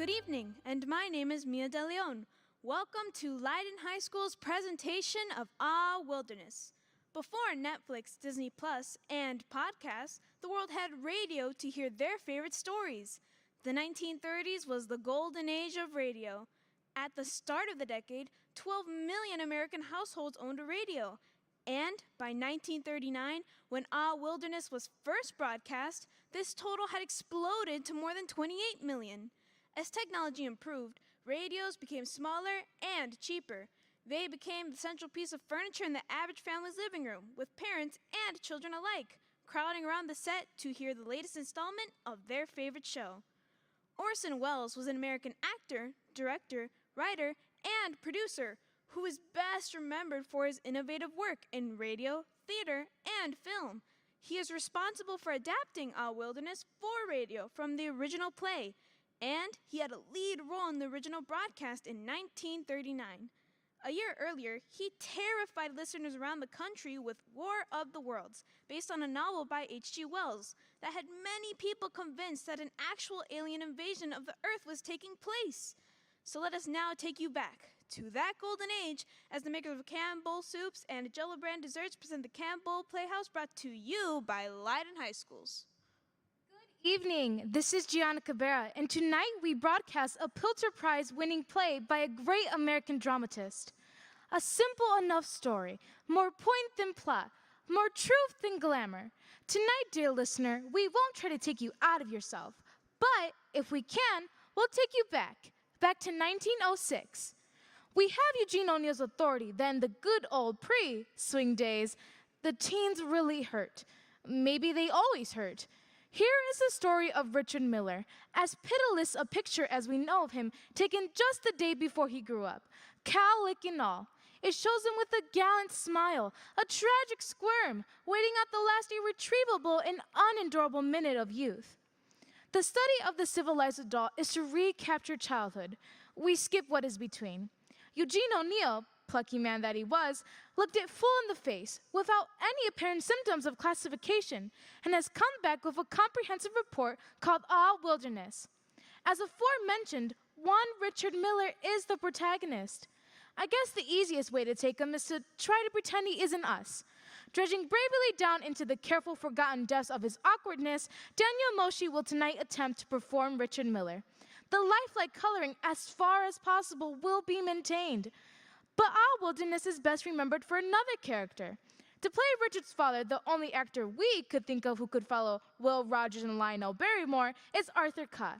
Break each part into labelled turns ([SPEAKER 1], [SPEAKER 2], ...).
[SPEAKER 1] Good evening, and my name is Mia De Leon. Welcome to Leyden High School's presentation of Ah Wilderness. Before Netflix, Disney Plus, and podcasts, the world had radio to hear their favorite stories. The 1930s was the golden age of radio. At the start of the decade, 12 million American households owned a radio. And by 1939, when Ah Wilderness was first broadcast, this total had exploded to more than 28 million. As technology improved, radios became smaller and cheaper. They became the central piece of furniture in the average family's living room, with parents and children alike crowding around the set to hear the latest installment of their favorite show. Orson Welles was an American actor, director, writer, and producer who is best remembered for his innovative work in radio, theater, and film. He is responsible for adapting Ah Wilderness for radio from the original play, and he had a lead role in the original broadcast in 1939. A year earlier, he terrified listeners around the country with War of the Worlds, based on a novel by H.G. Wells, that had many people convinced that an actual alien invasion of the Earth was taking place. So let us now take you back to that golden age as the makers of Campbell Soups and Jello Brand Desserts present the Campbell Playhouse, brought to you by Leyden High Schools.
[SPEAKER 2] Evening, this is Gianna Cabrera, and tonight we broadcast a Pulitzer Prize winning play by a great American dramatist. A simple enough story, more point than plot, more truth than glamour. Tonight, dear listener, we won't try to take you out of yourself, but if we can, we'll take you back to 1906. We have Eugene O'Neill's authority, then the good old pre-swing days. The teens really hurt. Maybe they always hurt. Here is the story of Richard Miller, as pitiless a picture as we know of him, taken just the day before he grew up. Cowlick and all. It shows him with a gallant smile, a tragic squirm, waiting out the last irretrievable and unendurable minute of youth. The study of the civilized adult is to recapture childhood. We skip what is between. Eugene O'Neill, plucky man that he was, looked it full in the face without any apparent symptoms of classification and has come back with a comprehensive report called Ah Wilderness. As aforementioned, one Richard Miller is the protagonist. I guess the easiest way to take him is to try to pretend he isn't us. Dredging bravely down into the careful forgotten depths of his awkwardness, Daniel Moshi will tonight attempt to perform Richard Miller. The lifelike coloring, as far as possible, will be maintained. But Ah Wilderness is best remembered for another character. To play Richard's father, the only actor we could think of who could follow Will Rogers and Lionel Barrymore is Arthur Cott.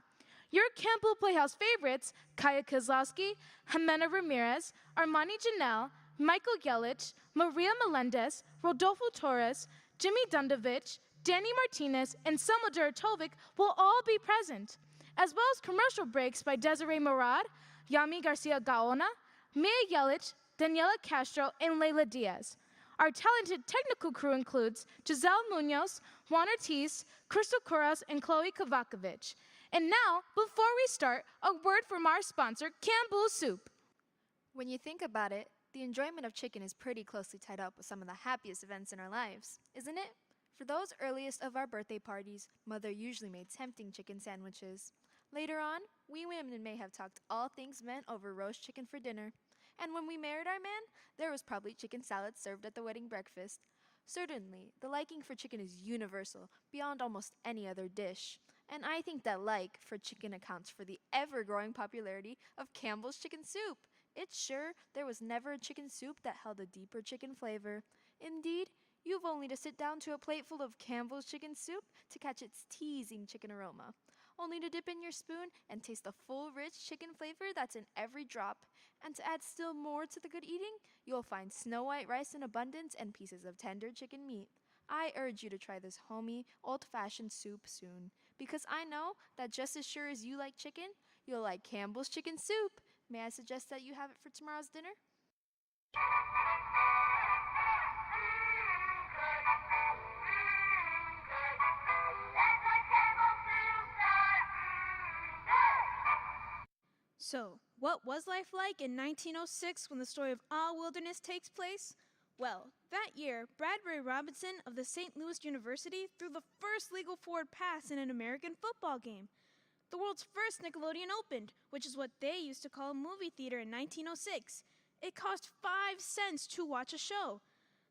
[SPEAKER 2] Your Campbell Playhouse favorites, Kaya Kozlowski, Jimena Ramirez, Armani Janelle, Michael Yelich, Maria Melendez, Rodolfo Torres, Jimmy Dundovich, Danny Martinez, and Selma Duratovic will all be present, as well as commercial breaks by Desiree Murad, Yami Garcia Gaona, Mia Yelich, Daniela Castro, and Leila Diaz. Our talented technical crew includes Giselle Munoz, Juan Ortiz, Crystal Corras, and Chloe Kovakovic. And now, before we start, a word from our sponsor, Campbell Soup.
[SPEAKER 3] When you think about it, the enjoyment of chicken is pretty closely tied up with some of the happiest events in our lives, isn't it? For those earliest of our birthday parties, Mother usually made tempting chicken sandwiches. Later on, we women may have talked all things men over roast chicken for dinner. And when we married our man, there was probably chicken salad served at the wedding breakfast. Certainly, the liking for chicken is universal, beyond almost any other dish. And I think that like for chicken accounts for the ever-growing popularity of Campbell's chicken soup. It's sure there was never a chicken soup that held a deeper chicken flavor. Indeed, you've only to sit down to a plateful of Campbell's chicken soup to catch its teasing chicken aroma. Only to dip in your spoon and taste the full, rich chicken flavor that's in every drop. And to add still more to the good eating, you'll find snow white rice in abundance and pieces of tender chicken meat. I urge you to try this homey, old-fashioned soup soon, because I know that just as sure as you like chicken, you'll like Campbell's chicken soup. May I suggest that you have it for tomorrow's dinner?
[SPEAKER 1] So, what was life like in 1906 when the story of Ah Wilderness takes place? Well, that year, Bradbury Robinson of the St. Louis University threw the first legal forward pass in an American football game. the world's first Nickelodeon opened, which is what they used to call a movie theater in 1906. It cost 5 cents to watch a show.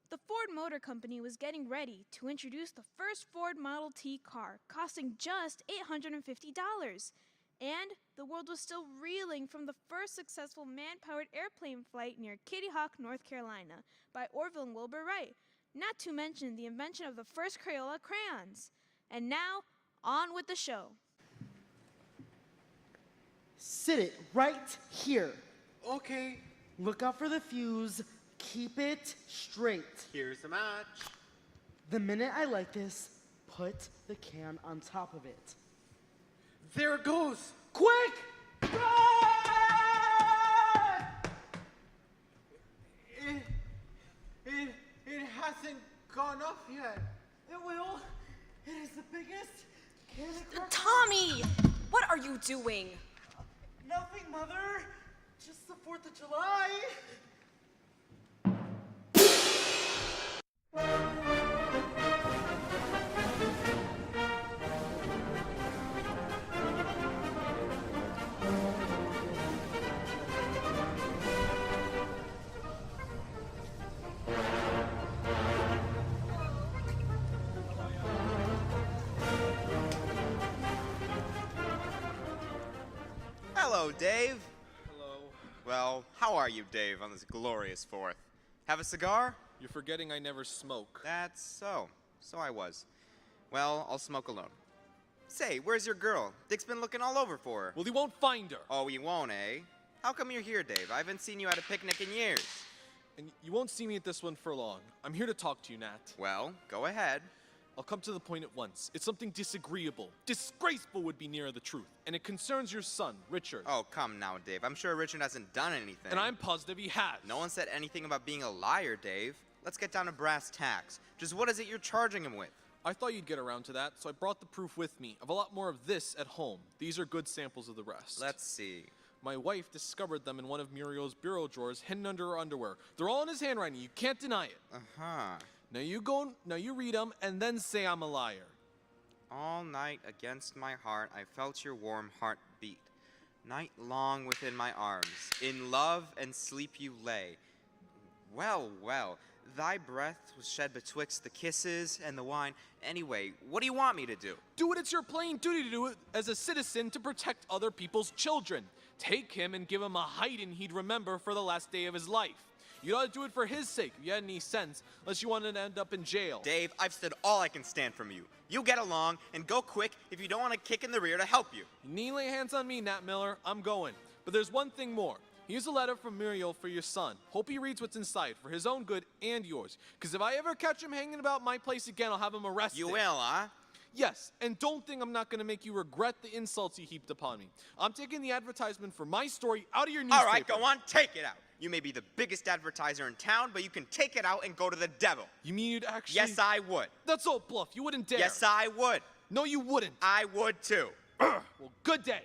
[SPEAKER 1] The Ford Motor Company was getting ready to introduce the first Ford Model T car, costing just $850. And the world was still reeling from the first successful man-powered airplane flight near Kitty Hawk, North Carolina, by Orville and Wilbur Wright, not to mention the invention of the first Crayola crayons. And now, on with the show.
[SPEAKER 4] Sit it right here.
[SPEAKER 5] Okay,
[SPEAKER 4] Look out for the fuse. Keep it straight.
[SPEAKER 5] here's the match.
[SPEAKER 4] The minute I light this, put the can on top of it.
[SPEAKER 5] There it goes.
[SPEAKER 4] Quick! Run!
[SPEAKER 5] It hasn't gone off yet.
[SPEAKER 4] It will. It is the biggest can of crack-
[SPEAKER 6] Tommy! What are you doing?
[SPEAKER 4] Nothing, Mother. Just the 4th of July.
[SPEAKER 7] Hello, Dave.
[SPEAKER 5] Hello.
[SPEAKER 7] Well, how are you, Dave, on this glorious 4th? Have a cigar?
[SPEAKER 5] You're forgetting I never smoke.
[SPEAKER 7] That's so. So I was. Well, I'll smoke alone. Say, where's your girl? Dick's been looking all over for her.
[SPEAKER 5] Well, he won't find her.
[SPEAKER 7] Oh, you won't, eh? How come you're here, Dave? I haven't seen you at a picnic in years.
[SPEAKER 5] And you won't see me at this one for long. I'm here to talk to you, Nat.
[SPEAKER 7] Well, go ahead.
[SPEAKER 5] I'll come to the point at once. It's something disagreeable. Disgraceful would be nearer the truth. And it concerns your son, Richard.
[SPEAKER 7] Oh, come now, Dave. I'm sure Richard hasn't done anything.
[SPEAKER 5] And I'm positive he has.
[SPEAKER 7] No one said anything about being a liar, Dave. Let's get down to brass tacks. Just what is it you're charging him with?
[SPEAKER 5] I thought you'd get around to that, so I brought the proof with me. I've a lot more of this at home. These are good samples of the rest.
[SPEAKER 7] Let's see.
[SPEAKER 5] My wife discovered them in one of Muriel's bureau drawers hidden under her underwear. They're all in his handwriting. You can't deny it.
[SPEAKER 7] Uh-huh.
[SPEAKER 5] Now you read them and then say I'm a liar.
[SPEAKER 7] All night against my heart, I felt your warm heart beat. Night long within my arms, in love and sleep you lay. Well, well, thy breath was shed betwixt the kisses and the wine. Anyway, what do you want me to do?
[SPEAKER 5] Do it, it's your plain duty to do it as a citizen to protect other people's children. Take him and give him a hiding he'd remember for the last day of his life. You ought to do it for his sake, if you had any sense, unless you wanted to end up in jail.
[SPEAKER 7] Dave, I've stood all I can stand from you. You get along and go quick if you don't want to kick in the rear to help you.
[SPEAKER 5] You needn't lay hands on me, Nat Miller. I'm going. But there's one thing more. Here's a letter from Muriel for your son. Hope he reads what's inside for his own good and yours. Because if I ever catch him hanging about my place again, I'll have him arrested.
[SPEAKER 7] You will, huh?
[SPEAKER 5] Yes, and don't think I'm not going to make you regret the insults you heaped upon me. I'm taking the advertisement for my story out of your newspaper.
[SPEAKER 7] All right, go on, take it out. You may be the biggest advertiser in town, but you can take it out and go to the devil.
[SPEAKER 5] You mean you'd actually...
[SPEAKER 7] Yes, I would.
[SPEAKER 5] That's all bluff. You wouldn't dare.
[SPEAKER 7] Yes, I would.
[SPEAKER 5] No, you wouldn't.
[SPEAKER 7] I would too.
[SPEAKER 5] Well, good day.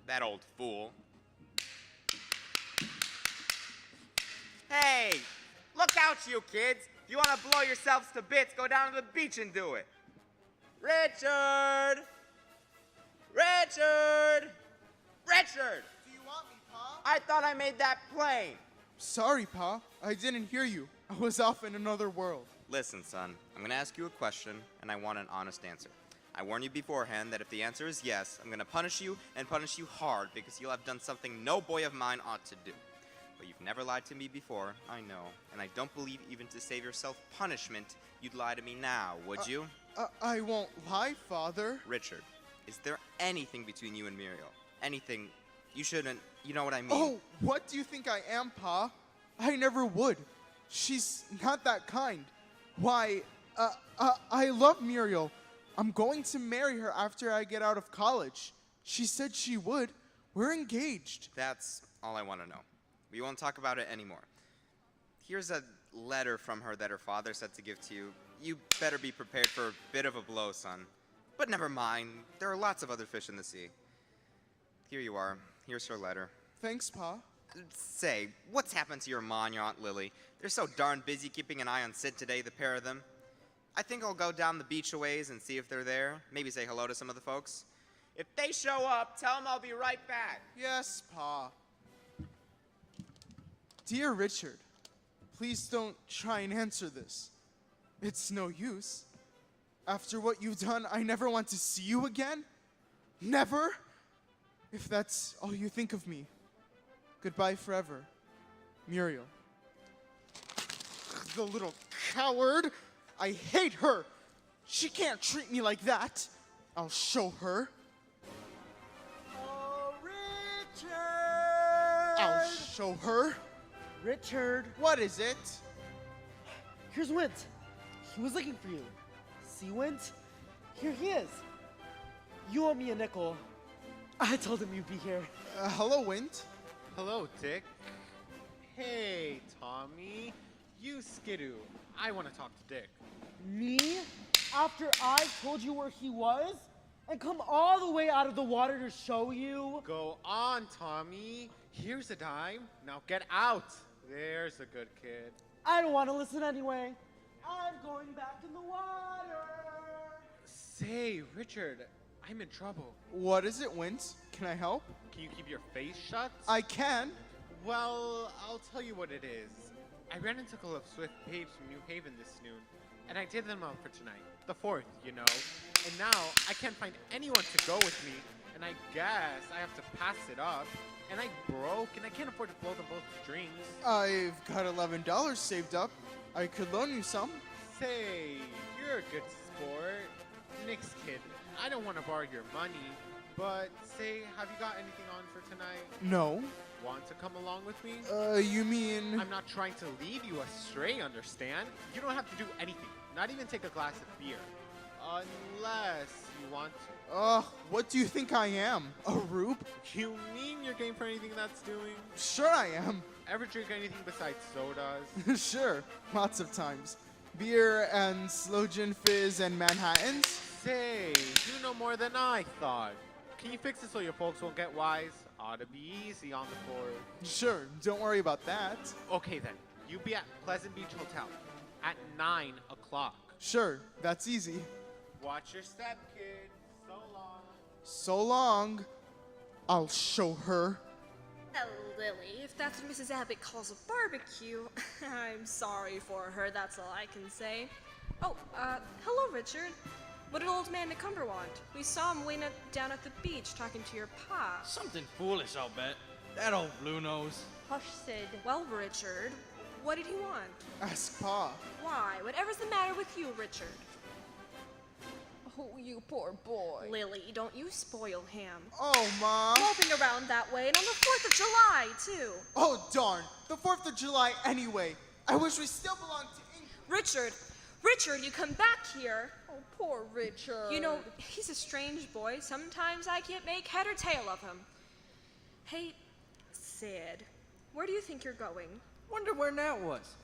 [SPEAKER 7] That old fool. Hey, look out, you kids. If you want to blow yourselves to bits, go down to the beach and do it. Richard! Richard! Richard!
[SPEAKER 8] Do you want me, Pa?
[SPEAKER 7] I thought I made that plain.
[SPEAKER 8] Sorry, Pa. I didn't hear you. I was off in another world.
[SPEAKER 7] Listen, son, I'm gonna ask you a question, and I want an honest answer. I warn you beforehand that if the answer is yes, I'm gonna punish you, and punish you hard, because you'll have done something no boy of mine ought to do. But you've never lied to me before, I know, and I don't believe even to save yourself punishment, you'd lie to me now, would you?
[SPEAKER 8] I won't lie, Father.
[SPEAKER 7] Richard, is there anything between you and Muriel? Anything you shouldn't, you know what I mean?
[SPEAKER 8] Oh, what do you think I am, Pa? I never would. She's not that kind. Why, I love Muriel. I'm going to marry her after I get out of college. She said she would. We're engaged.
[SPEAKER 7] That's all I want to know. We won't talk about it anymore. Here's a letter from her that her father said to give to you. You better be prepared for a bit of a blow, son. But never mind. There are lots of other fish in the sea. Here you are. Here's her letter.
[SPEAKER 8] Thanks, Pa.
[SPEAKER 7] Say, what's happened to your ma and your Aunt Lily? They're so darn busy keeping an eye on Sid today, the pair of them. I think I'll go down the beach a ways and see if they're there. Maybe say hello to some of the folks. If they show up, tell them I'll be right back.
[SPEAKER 8] Yes, Pa. Dear Richard, please don't try and answer this. It's no use. After what you've done, I never want to see you again. Never. If that's all you think of me. Goodbye forever, Muriel. The little coward. I hate her. She can't treat me like that. I'll show her.
[SPEAKER 4] Oh, Richard!
[SPEAKER 8] I'll show her.
[SPEAKER 4] Richard,
[SPEAKER 8] What is it?
[SPEAKER 4] here's Wint. He was looking for you. See, Wint? Here he is. You owe me a nickel. I told him you'd be here.
[SPEAKER 8] Hello, Wint.
[SPEAKER 9] Hello, Dick. Hey, Tommy. You skidoo. I want to talk to Dick.
[SPEAKER 4] Me? After I told you where he was? And come all the way out of the water to show you?
[SPEAKER 9] Go on, Tommy. Here's a dime. Now get out. There's a good kid.
[SPEAKER 4] I don't want to listen anyway. I'm going back in the water.
[SPEAKER 9] Say, Richard, I'm in trouble.
[SPEAKER 8] What is it, Wint? Can I help?
[SPEAKER 9] Can you keep your face shut?
[SPEAKER 8] I can.
[SPEAKER 9] Well, I'll tell you what it is. I ran into a couple of swift babes from New Haven this noon, and I did them up for tonight. The 4th, you know. And now I can't find anyone to go with me, and I guess I have to pass it up. And I broke, and I can't afford to blow them both drinks.
[SPEAKER 8] I've got $11 saved up. I could loan you some.
[SPEAKER 9] Say, you're a good sport. Nix, kid, I don't want to borrow your money, but say, have you got anything on for tonight?
[SPEAKER 8] No.
[SPEAKER 9] Want to come along with me?
[SPEAKER 8] You mean...
[SPEAKER 9] I'm not trying to lead you astray, understand? You don't have to do anything, not even take a glass of beer. Unless you want to.
[SPEAKER 8] What do you think I am? A rube?
[SPEAKER 9] You mean you're game for anything that's doing?
[SPEAKER 8] Sure I am.
[SPEAKER 9] Ever drink anything besides sodas?
[SPEAKER 8] Sure, lots of times. Beer and slow gin fizz and Manhattans.
[SPEAKER 9] Say, you know more than I thought. Can you fix it so your folks won't get wise? Ought to be easy on the floor.
[SPEAKER 8] Sure, don't worry about that.
[SPEAKER 9] Okay then, you be at Pleasant Beach Hotel at 9 o'clock.
[SPEAKER 8] Sure, that's easy.
[SPEAKER 9] Watch your step, kid. So long.
[SPEAKER 8] So long. I'll show her.
[SPEAKER 6] Oh, Lily, if that's what Mrs. Abbott calls a barbecue, I'm sorry for her, that's all I can say. Oh, hello, Richard. What did old man McCumber want? We saw him waiting down at the beach talking to your pa.
[SPEAKER 10] Something foolish, I'll bet. That old blue nose.
[SPEAKER 6] Hush, Sid. Well, Richard, what did he want?
[SPEAKER 8] Ask Pa.
[SPEAKER 6] Why? Whatever's the matter with you, Richard?
[SPEAKER 11] Oh, you poor boy.
[SPEAKER 6] Lily, don't you spoil him.
[SPEAKER 8] Oh, Mom.
[SPEAKER 6] Moping around that way, and on the 4th of July, too.
[SPEAKER 8] Oh, darn. The 4th of July anyway. I wish we still belonged to England.
[SPEAKER 6] Richard, you come back here.
[SPEAKER 11] Oh, poor Richard.
[SPEAKER 6] You know, he's a strange boy. Sometimes I can't make head or tail of him. Hey, Sid, where do you think you're going?
[SPEAKER 10] Wonder where Nat was.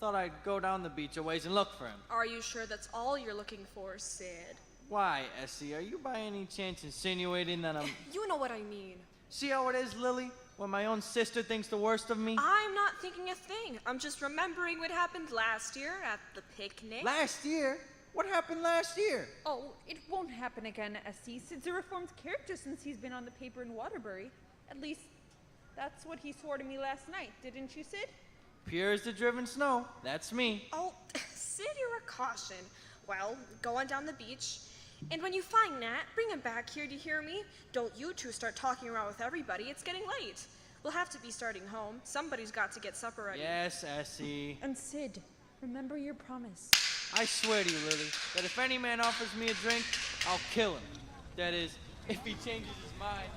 [SPEAKER 10] Thought I'd go down the beach a ways and look for him.
[SPEAKER 6] Are you sure that's all you're looking for, Sid?
[SPEAKER 10] Why, Essie, are you by any chance insinuating that I'm...
[SPEAKER 6] You know what I mean.
[SPEAKER 10] See how it is, Lily? When my own sister thinks the worst of me?
[SPEAKER 6] I'm not thinking a thing. I'm just remembering what happened last year at the picnic.
[SPEAKER 10] Last year? What happened last year?
[SPEAKER 11] Oh, it won't happen again, Essie. Sid's a reformed character since he's been on the paper in Waterbury. At least, that's what he swore to me last night, didn't you, Sid?
[SPEAKER 10] Pure as the driven snow. That's me.
[SPEAKER 6] Oh, Sid, you're a caution. Well, go on down the beach. And when you find Nat, bring him back here, do you hear me? Don't you two start talking around with everybody. It's getting late. We'll have to be starting home. Somebody's got to get supper ready.
[SPEAKER 10] Yes, Essie.
[SPEAKER 11] And Sid, remember your promise.
[SPEAKER 10] I swear to you, Lily, that if any man offers me a drink, I'll kill him. That is, if he changes his mind.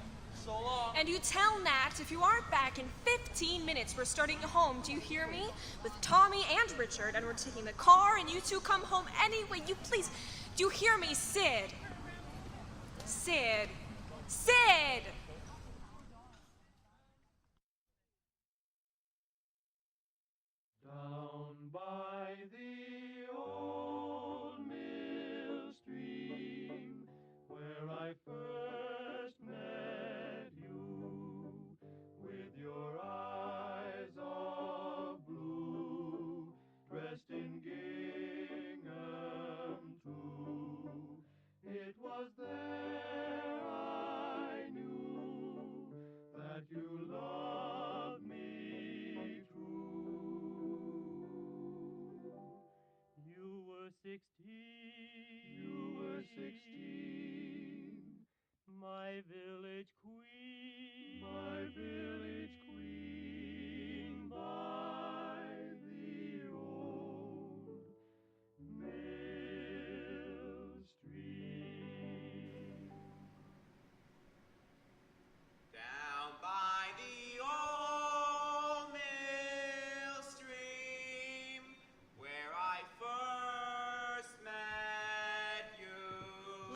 [SPEAKER 10] So long.
[SPEAKER 6] And you tell Nat if you aren't back in 15 minutes, we're starting home. Do you hear me? With Tommy and Richard, and we're taking the car, and you two come home anyway. You please. Do you hear me, Sid? Sid. Sid!
[SPEAKER 12] Down by the old mill stream, where I first met you, with your eyes of blue, dressed in gingham too. It was there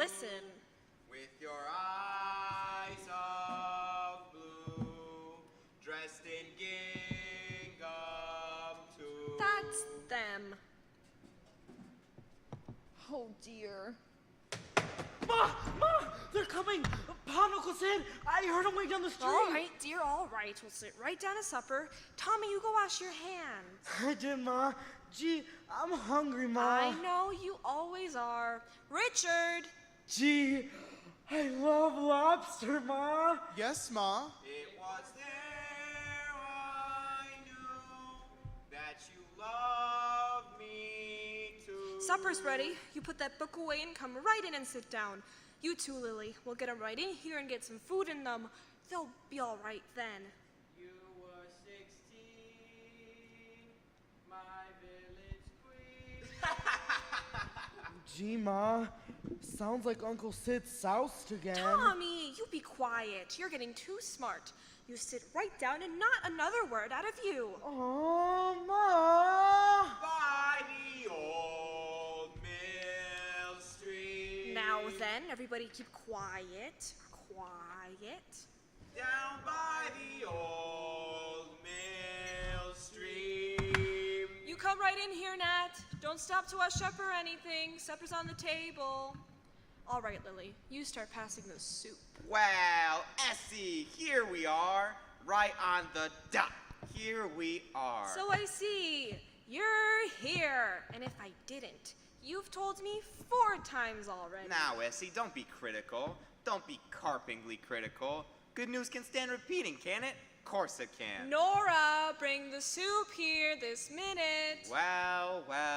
[SPEAKER 6] listen.
[SPEAKER 7] With your eyes of blue, dressed in gingham too.
[SPEAKER 6] That's them.
[SPEAKER 11] Oh dear.
[SPEAKER 4] Ma! They're coming! Pa and Uncle Sid! I heard them way down the street!
[SPEAKER 6] All right, dear, all right. We'll sit right down to supper. Tommy, you go wash your hands.
[SPEAKER 4] I did, Ma. Gee, I'm hungry, Ma.
[SPEAKER 6] I know you always are. Richard!
[SPEAKER 4] Gee, I love lobster, Ma.
[SPEAKER 8] Yes, Ma.
[SPEAKER 7] It was there I knew that you loved me too.
[SPEAKER 6] Supper's ready. You put that book away and come right in and sit down. You too, Lily. We'll get them right in here and get some food in them. They'll be all right then.
[SPEAKER 10] You were 16, my village queen.
[SPEAKER 4] Gee, Ma. Sounds like Uncle Sid soused again.
[SPEAKER 6] Tommy, you be quiet. You're getting too smart. You sit right down and not another word out of you.
[SPEAKER 4] Oh, Ma.
[SPEAKER 7] By the old mill stream.
[SPEAKER 6] Now then, everybody keep quiet. Quiet.
[SPEAKER 7] Down by the old mill stream.
[SPEAKER 6] You come right in here, Nat. Don't stop to wash up or anything. Supper's on the table. All right, Lily, you start passing the soup.
[SPEAKER 7] Well, Essie, here we are, right on the dot. Here we are.
[SPEAKER 6] So I see. You're here. And if I didn't, you've told me 4 times already.
[SPEAKER 7] Now, Essie, don't be critical. Don't be carpingly critical. Good news can stand repeating, can it? Of course it can.
[SPEAKER 6] Nora, bring the soup here this minute.
[SPEAKER 7] Well. Well.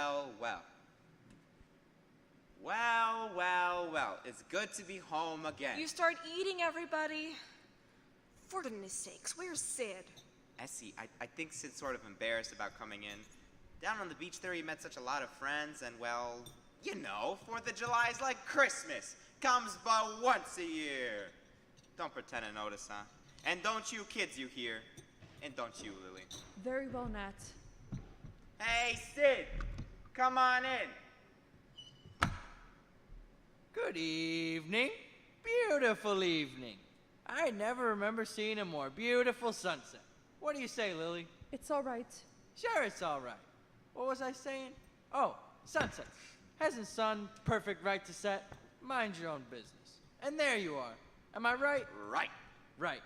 [SPEAKER 7] It's good to be home again.
[SPEAKER 6] You start eating, everybody. For goodness sakes, where's Sid?
[SPEAKER 7] Essie, I think Sid's sort of embarrassed about coming in. Down on the beach there, he met such a lot of friends, and well, you know, 4th of July is like Christmas. Comes but once a year. Don't pretend to notice, huh? And don't you kids, you hear? And don't you, Lily?
[SPEAKER 11] Very well, Nat.
[SPEAKER 7] Hey, Sid! Come on in.
[SPEAKER 10] Good evening. Beautiful evening. I never remember seeing a more beautiful sunset. What do you say, Lily?
[SPEAKER 11] It's all right.
[SPEAKER 10] Sure, it's all right. What was I saying? Oh, sunsets. Hasn't sun perfect right to set? Mind your own business. And there you are. Am I right?
[SPEAKER 7] Right.
[SPEAKER 10] Right.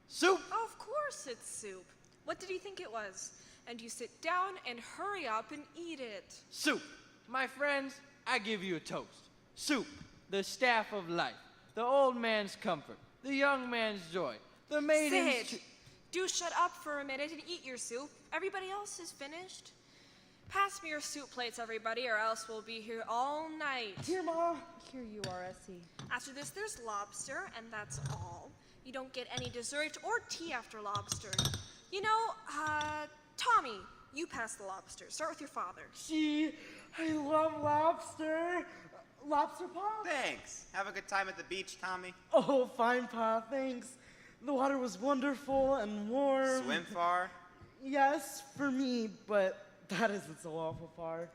[SPEAKER 10] Soup!
[SPEAKER 6] Of course it's soup. What did you think it was? And you sit down and hurry up and eat it.
[SPEAKER 10] Soup. My friends, I give you a toast. Soup, the staff of life, the old man's comfort, the young man's joy, the maiden's...
[SPEAKER 6] Sid, do shut up for a minute and eat your soup. Everybody else is finished. Pass me your soup plates, everybody, or else we'll be here all night.
[SPEAKER 4] Here, Ma.
[SPEAKER 11] Here you are, Essie.
[SPEAKER 6] After this, there's lobster, and that's all. You don't get any dessert or tea after lobster. You know, Tommy, you pass the lobster. Start with your father.
[SPEAKER 4] Gee, I love lobster. Lobster, Pa?
[SPEAKER 7] Thanks. Have a good time at the beach, Tommy.
[SPEAKER 4] Oh, fine, Pa, thanks. The water was wonderful and warm.
[SPEAKER 7] Swim far?
[SPEAKER 4] Yes, for me, but that isn't so awful far.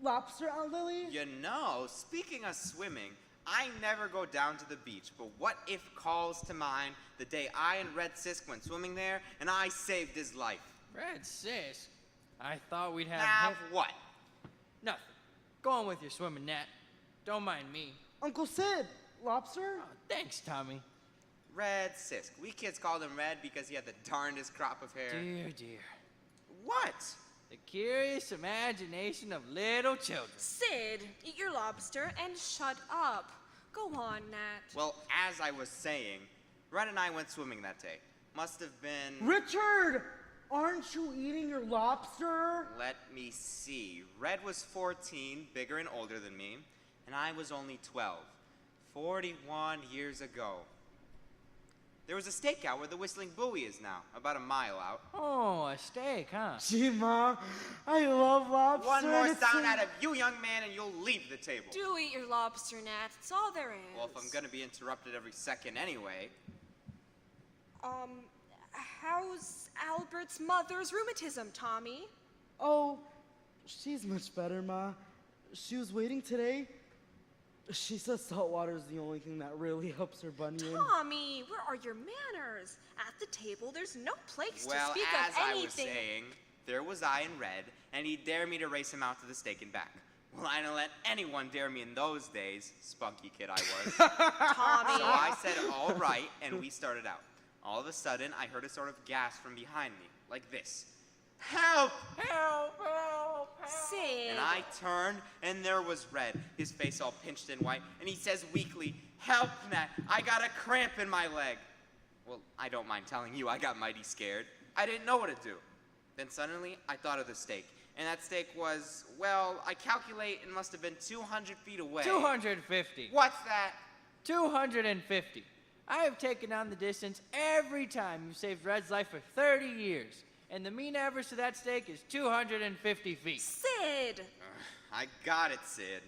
[SPEAKER 4] Lobster, Aunt Lily?
[SPEAKER 7] You know, speaking of swimming, I never go down to the beach, but what if calls to mind the day I and Red Sisk went swimming there and I saved his life?
[SPEAKER 10] Red Sis? I thought we'd have...
[SPEAKER 7] Have what?
[SPEAKER 10] Nothing. Go on with your swimming, Nat. Don't mind me.
[SPEAKER 4] Uncle Sid, lobster?
[SPEAKER 10] Oh, thanks, Tommy.
[SPEAKER 7] Red Sisk. We kids called him Red because he had the darndest crop of hair.
[SPEAKER 10] Dear, dear.
[SPEAKER 7] What?
[SPEAKER 10] The curious imagination of little children.
[SPEAKER 6] Sid, eat your lobster and shut up. Go on, Nat.
[SPEAKER 7] Well, as I was saying, Red and I went swimming that day. Must have been...
[SPEAKER 4] Richard! Aren't you eating your lobster?
[SPEAKER 7] Let me see. Red was 14, bigger and older than me, and I was only 12. 41 years ago. There was a stakeout where the Whistling Buoy is now, about a mile out.
[SPEAKER 10] Oh, a steak, huh?
[SPEAKER 4] Gee, Ma, I love lobster.
[SPEAKER 7] One more
[SPEAKER 4] It's
[SPEAKER 7] sound out of you, young man, and you'll leave the table.
[SPEAKER 6] Do eat your lobster, Nat. It's all there is.
[SPEAKER 7] Well, if I'm gonna be interrupted every second anyway.
[SPEAKER 6] How's Albert's mother's rheumatism, Tommy?
[SPEAKER 4] Oh, she's much better, Ma. She was waiting today. She says salt water is the only thing that really helps her bunion.
[SPEAKER 6] Tommy, where are your manners? At the table, there's no place
[SPEAKER 7] Well,
[SPEAKER 6] to speak
[SPEAKER 7] as
[SPEAKER 6] of
[SPEAKER 7] I
[SPEAKER 6] anything.
[SPEAKER 7] was saying, there was I in red, and he dared me to race him out to the stake and back. Well, I didn't let anyone dare me in those days, spunky kid I was.
[SPEAKER 6] Tommy.
[SPEAKER 7] So I said, all right, and we started out. All of a sudden, I heard a sort of gasp from behind me, like this. Help! Help! Help! Help!
[SPEAKER 6] Sid.
[SPEAKER 7] And I turned, and there was Red, his face all pinched and white, and he says weakly, "Help, Nat, I got a cramp in my leg." Well, I don't mind telling you, I got mighty scared. I didn't know what to do. Then suddenly, I thought of the stake. And that stake was, well, I calculate it must have been 200 feet away.
[SPEAKER 10] 250.
[SPEAKER 7] What's that?
[SPEAKER 10] 250. I have taken on the distance every time you've saved Red's life for 30 years. And the mean average to that stake is 250 feet.
[SPEAKER 6] Sid!
[SPEAKER 7] I got it, Sid.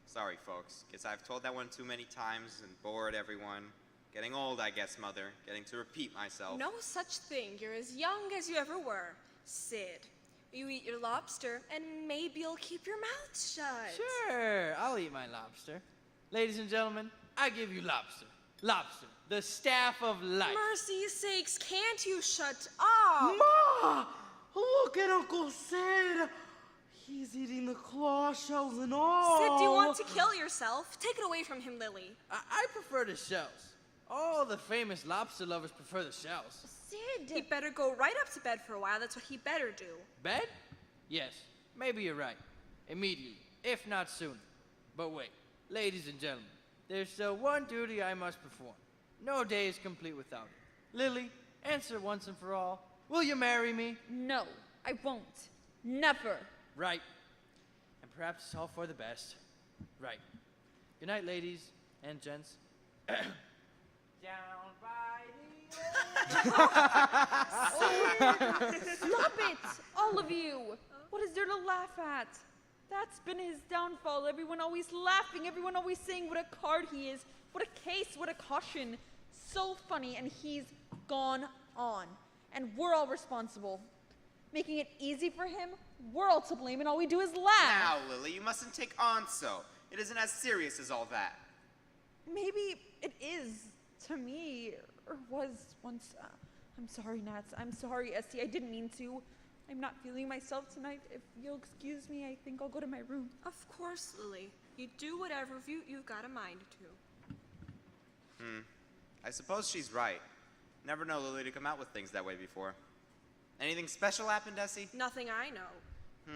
[SPEAKER 7] Sorry, folks. Guess I've told that one too many times and bored everyone. Getting old, I guess, Mother. Getting to repeat myself.
[SPEAKER 6] No such thing. You're as young as you ever were. Sid, you eat your lobster, and maybe you'll keep your mouth shut.
[SPEAKER 10] Sure, I'll eat my lobster. Ladies and gentlemen, I give you lobster. Lobster, the staff of life.
[SPEAKER 6] Mercy's sakes, can't you shut up?
[SPEAKER 4] Ma! Look at Uncle Sid! He's eating the claw shells and all.
[SPEAKER 6] Sid, do you want to kill yourself? Take it away from him, Lily.
[SPEAKER 10] I prefer the shells. All the famous lobster lovers prefer the shells.
[SPEAKER 6] Sid! He better go right up to bed for a while. That's what he better do.
[SPEAKER 10] Bed? Yes, maybe you're right. Immediately, if not sooner. But wait, ladies and gentlemen, there's still one duty I must perform. No day is complete without it. Lily, answer once and for all. Will you marry me?
[SPEAKER 11] No, I won't. Never.
[SPEAKER 10] Right. And perhaps it's all for the best. Right. Good night, ladies and gents. Down by the
[SPEAKER 11] Stop it, all of you. What is there to laugh at? That's been his downfall. Everyone always laughing, everyone always saying what a card he is, what a case, what a caution. So funny, and he's gone on. And we're all responsible. Making it easy for him, we're all to blame, and all we do is laugh.
[SPEAKER 7] Now, Lily, you mustn't take on so. It isn't as serious as all that.
[SPEAKER 11] Maybe it is to me, or was once. I'm sorry, Nats. I'm sorry, Essie. I didn't mean to. I'm not feeling myself tonight. If you'll excuse me, I think I'll go to my room.
[SPEAKER 6] Of course, Lily. You do whatever you've got a mind to.
[SPEAKER 7] I suppose she's right. Never know Lily to come out with things that way before. Anything special happened, Essie?
[SPEAKER 6] Nothing I know.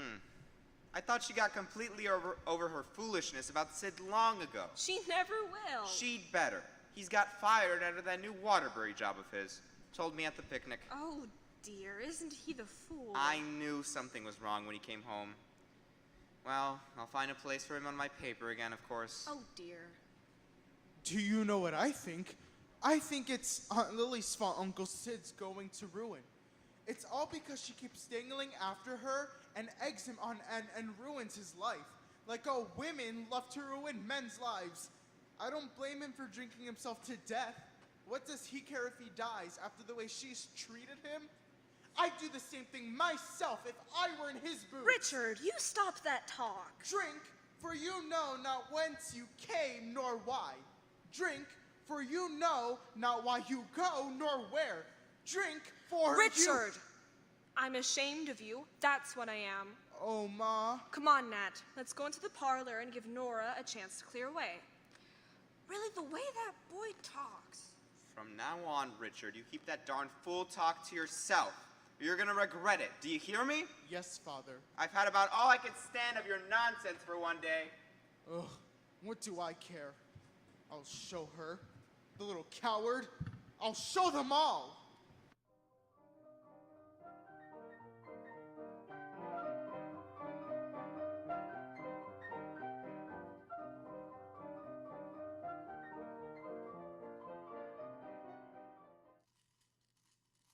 [SPEAKER 7] I thought she got completely over her foolishness about Sid long ago.
[SPEAKER 6] She never will.
[SPEAKER 7] She'd better. He's got fired out of that new Waterbury job of his. Told me at the picnic.
[SPEAKER 6] Oh, dear. Isn't he the fool?
[SPEAKER 7] I knew something was wrong when he came home. Well, I'll find a place for him on my paper again, of course.
[SPEAKER 6] Oh, dear.
[SPEAKER 8] Do you know what I think? I think it's Aunt Lily's fault Uncle Sid's going to ruin. It's all because she keeps dangling after her and eggs him on and ruins his life. Like all women love to ruin men's lives. I don't blame him for drinking himself to death. What does he care if he dies after the way she's treated him? I'd do the same thing myself if I were in his boots.
[SPEAKER 6] Richard, you stop that talk.
[SPEAKER 8] Drink, for you know not whence you came nor why. Drink, for you know not why you go nor where. Drink, for
[SPEAKER 6] Richard! I'm ashamed of you. That's what I am.
[SPEAKER 8] Oh, Ma.
[SPEAKER 6] Come on, Nat. Let's go into the parlor and give Nora a chance to clear away. Really, the way that boy talks.
[SPEAKER 7] From now on, Richard, you keep that darn fool talk to yourself. Or you're gonna regret it. Do you hear me?
[SPEAKER 8] Yes, Father.
[SPEAKER 7] I've had about all I could stand of your nonsense for one day.
[SPEAKER 8] Ugh, what do I care? I'll show her. The little coward. I'll show them all.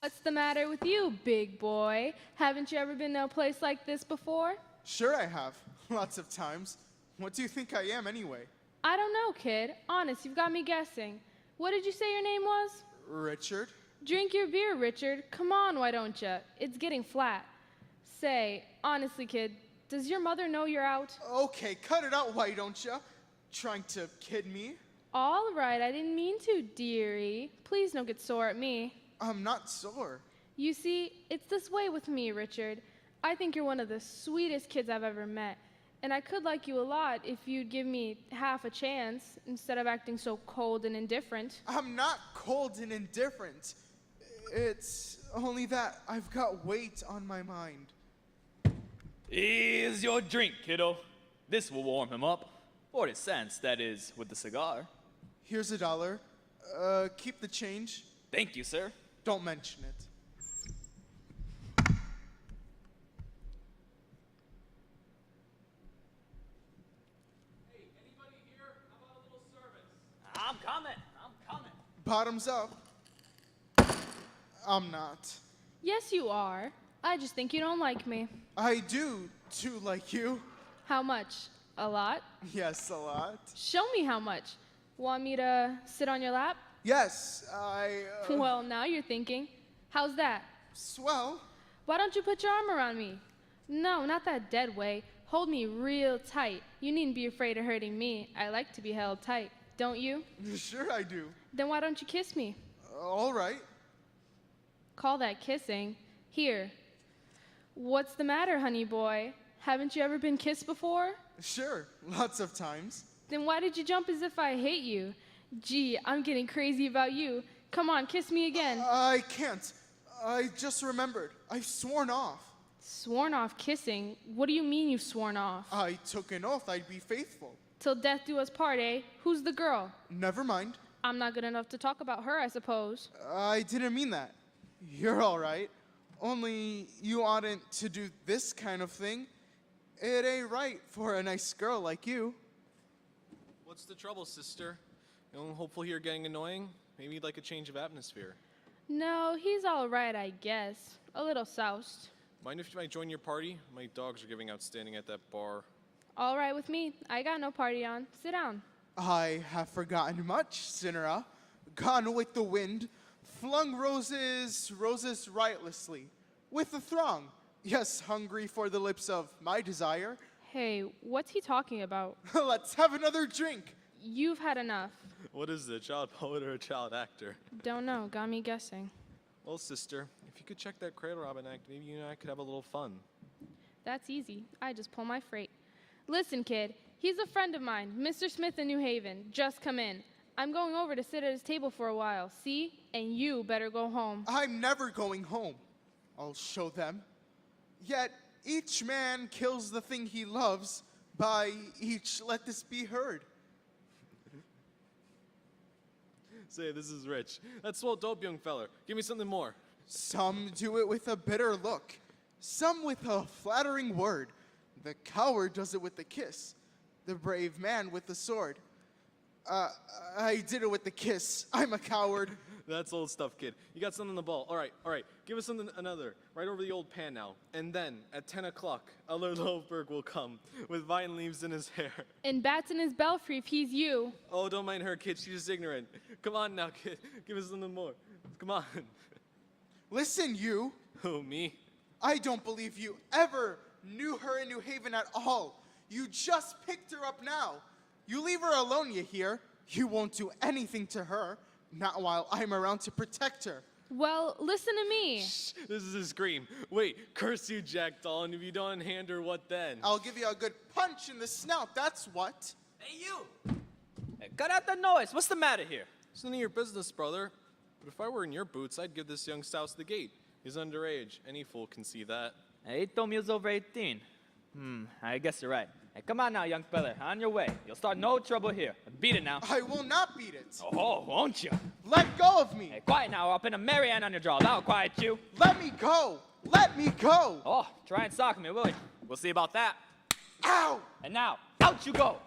[SPEAKER 2] What's the matter with you, big boy? Haven't you ever been to a place like this before?
[SPEAKER 8] Sure I have. Lots of times. What do you think I am anyway?
[SPEAKER 2] I don't know, kid. Honest, you've got me guessing. What did you say your name was?
[SPEAKER 8] Richard?
[SPEAKER 2] Drink your beer, Richard. Come on, why don't you? It's getting flat. Say, honestly, kid, does your mother know you're out?
[SPEAKER 8] Okay, cut it out, why don't you? trying to kid me?
[SPEAKER 2] All right, I didn't mean to, dearie. Please don't get sore at me.
[SPEAKER 8] I'm not sore.
[SPEAKER 2] You see, it's this way with me, Richard. I think you're one of the sweetest kids I've ever met. And I could like you a lot if you'd give me half a chance instead of acting so cold and indifferent.
[SPEAKER 8] I'm not cold and indifferent. It's only that I've got weight on my mind.
[SPEAKER 13] Here's your drink, kiddo. This will warm him up. 40 cents, that is, with the cigar.
[SPEAKER 8] Here's $1. Keep the change.
[SPEAKER 13] Thank you, sir.
[SPEAKER 8] Don't mention it.
[SPEAKER 13] I'm coming.
[SPEAKER 8] Bottoms up. I'm not.
[SPEAKER 2] Yes, you are. I just think you don't like me.
[SPEAKER 8] I do like you.
[SPEAKER 2] How much? A lot?
[SPEAKER 8] Yes, a lot.
[SPEAKER 2] Show me how much. Want me to sit on your lap?
[SPEAKER 8] Yes,
[SPEAKER 2] Well, now you're thinking. How's that?
[SPEAKER 8] Swell.
[SPEAKER 2] Why don't you put your arm around me? No, not that dead way. Hold me real tight. You needn't be afraid of hurting me. I like to be held tight. Don't you?
[SPEAKER 8] Sure I do.
[SPEAKER 2] Then why don't you kiss me?
[SPEAKER 8] All right.
[SPEAKER 2] Call that kissing. Here. What's the matter, honey boy? Haven't you ever been kissed before?
[SPEAKER 8] Sure, lots of times.
[SPEAKER 2] Then why did you jump as if I hate you? Gee, I'm getting crazy about you. Come on, kiss me again.
[SPEAKER 8] I can't. I just remembered. I've sworn off.
[SPEAKER 2] Sworn off kissing? What do you mean you've sworn off?
[SPEAKER 8] I took an oath I'd be faithful.
[SPEAKER 2] Till death do us part, eh? Who's the girl?
[SPEAKER 8] Never mind.
[SPEAKER 2] I'm not good enough to talk about her, I suppose.
[SPEAKER 8] I didn't mean that. You're all right. Only you oughtn't to do this kind of thing. It ain't right for a nice girl like you.
[SPEAKER 5] What's the trouble, sister? Hopefully you're getting annoying. Maybe you'd like a change of atmosphere.
[SPEAKER 2] No, he's all right, I guess. A little soused.
[SPEAKER 5] Mind if I join your party? My dogs are giving out standing at that bar.
[SPEAKER 2] All right with me. I got no party on. Sit down.
[SPEAKER 8] I have forgotten much, Cinera. Gone with the wind, flung roses rightlessly, with the throng. Yes, hungry for the lips of my desire.
[SPEAKER 2] Hey, what's he talking about?
[SPEAKER 8] Let's have another drink.
[SPEAKER 2] You've had enough.
[SPEAKER 5] What is it, a child poet or a child actor?
[SPEAKER 2] Don't know. Got me guessing.
[SPEAKER 5] Well, sister, if you could check that Cradle Robin act, maybe you and I could have a little fun.
[SPEAKER 2] That's easy. I just pull my freight. Listen, kid. He's a friend of mine, Mr. Smith in New Haven. Just come in. I'm going over to sit at his table for a while, see? And you better go home.
[SPEAKER 8] I'm never going home. I'll show them. Yet each man kills the thing he loves. By each let this be heard.
[SPEAKER 5] Say, this is rich. That's swell dope, young feller. Give me something more.
[SPEAKER 8] Some do it with a bitter look. Some with a flattering word. The coward does it with a kiss. The brave man with the sword. I did it with the kiss. I'm a coward.
[SPEAKER 5] That's old stuff, kid. You got something in the ball. All right. Give us something another. Right over the old pan now. And then, at 10 o'clock, Eller Lofberg will come with vine leaves in his hair.
[SPEAKER 2] And bats in his belfry if he's you.
[SPEAKER 5] Oh, don't mind her, kid. She's just ignorant. Come on now, kid. Give us something more. Come on.
[SPEAKER 8] Listen, you.
[SPEAKER 5] Who, me?
[SPEAKER 8] I don't believe you ever knew her in New Haven at all. You just picked her up now. You leave her alone, you hear? You won't do anything to her. Not while I'm around to protect her.
[SPEAKER 2] Well, listen to me.
[SPEAKER 5] Shh, this is a scream. Wait, curse you, Jack Doll, and if you don't hand her, what then?
[SPEAKER 8] I'll give you a good punch in the snout, that's what.
[SPEAKER 13] Hey, you! Hey, cut out the noise. What's the matter here?
[SPEAKER 5] It's none of your business, brother. But if I were in your boots, I'd give this young souse the gate. He's underage. Any fool can see that.
[SPEAKER 13] Hey, he told me he was over 18. I guess you're right. Hey, come on now, young fella. On your way. You'll start no trouble here. Beat it now.
[SPEAKER 8] I will not beat it.
[SPEAKER 13] Oh, won't you?
[SPEAKER 8] Let go of me.
[SPEAKER 13] Hey, quiet now, or I'll pin a merry hand on your jaw. That'll quiet you.
[SPEAKER 8] Let me go. Let me go.
[SPEAKER 13] Oh, try and sock me, will you? We'll see about that.
[SPEAKER 8] Ow!
[SPEAKER 13] And now, out you go.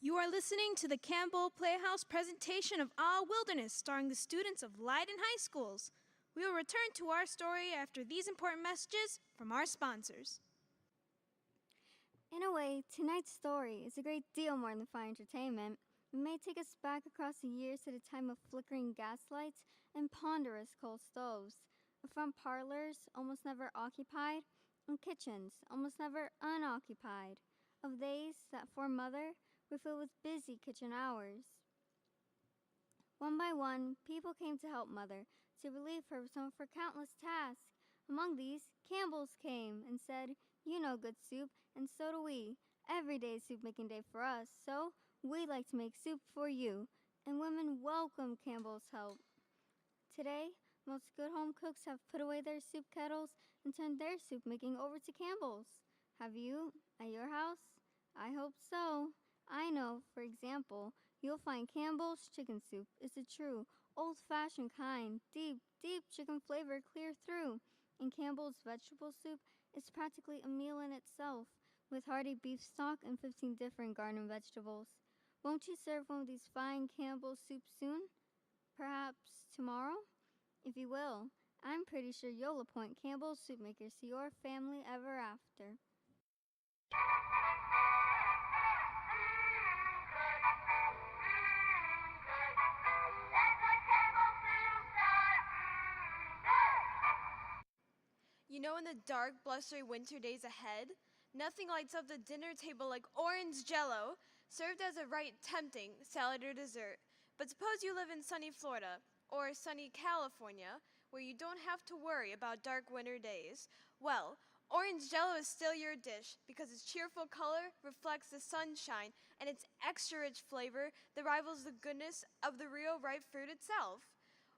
[SPEAKER 1] You are listening to the Campbell Playhouse presentation of Our Wilderness, starring the students of Leyden High Schools. We will return to our story after these important messages from our sponsors.
[SPEAKER 14] In a way, tonight's story is a great deal more than fine entertainment. It may take us back across the years to the time of flickering gaslights and ponderous coal stoves, of front parlors almost never occupied, and kitchens almost never unoccupied, of days that for Mother were filled with busy kitchen hours. One by one, people came to help Mother, to relieve her of some of her countless tasks. Among these, Campbell's came and said, "You know good soup, and so do we. Every day is soup making day for us, so we like to make soup for you." And women welcomed Campbell's help. Today, most good home cooks have put away their soup kettles and turned their soup making over to Campbell's. Have you, at your house? I hope so. I know, for example, you'll find Campbell's chicken soup is the true, old-fashioned kind, deep, deep chicken flavor clear through. And Campbell's vegetable soup is practically a meal in itself, with hearty beef stock and 15 different garden vegetables. Won't you serve one of these fine Campbell's soups soon? Perhaps tomorrow? If you will, I'm pretty sure you'll appoint Campbell's soup makers to your family ever after.
[SPEAKER 1] You know, in the dark, blustery winter days ahead, nothing lights up the dinner table like orange jello, served as a right tempting salad or dessert. But suppose you live in sunny Florida or sunny California, where you don't have to worry about dark winter days. Well, orange jello is still your dish because its cheerful color reflects the sunshine and its extra rich flavor that rivals the goodness of the real ripe fruit itself.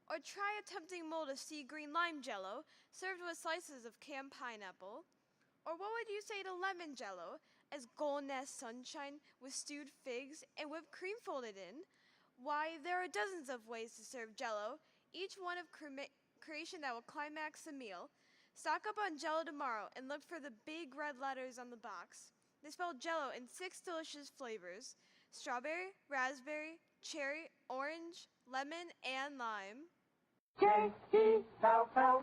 [SPEAKER 1] Or try a tempting mold of sea green lime jello served with slices of canned pineapple. Or what would you say to lemon jello as golden as sunshine with stewed figs and whipped cream folded in? Why, there are dozens of ways to serve jello, each one of creation that will climax the meal. Stock up on jello tomorrow and look for the big red letters on the box. They spell jello in 6 delicious flavors: strawberry, raspberry, cherry, orange, lemon, and lime.
[SPEAKER 12] J-E-L-L.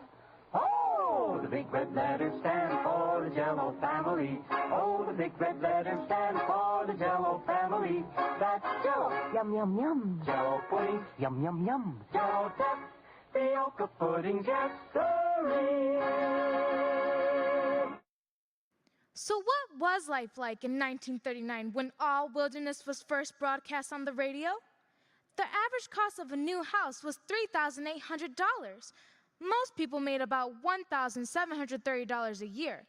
[SPEAKER 12] Oh, the big red letters stand for the Jello family. Oh, the big red letters stand for the Jello family. That's Jello, yum, yum, yum. Jello pudding, yum, yum, yum. Jello tapioca pudding, yes, sirree.
[SPEAKER 2] So what was life like in 1939 when All Wilderness was first broadcast on the radio? The average cost of a new house was $3,800. Most people made about $1,730 a year.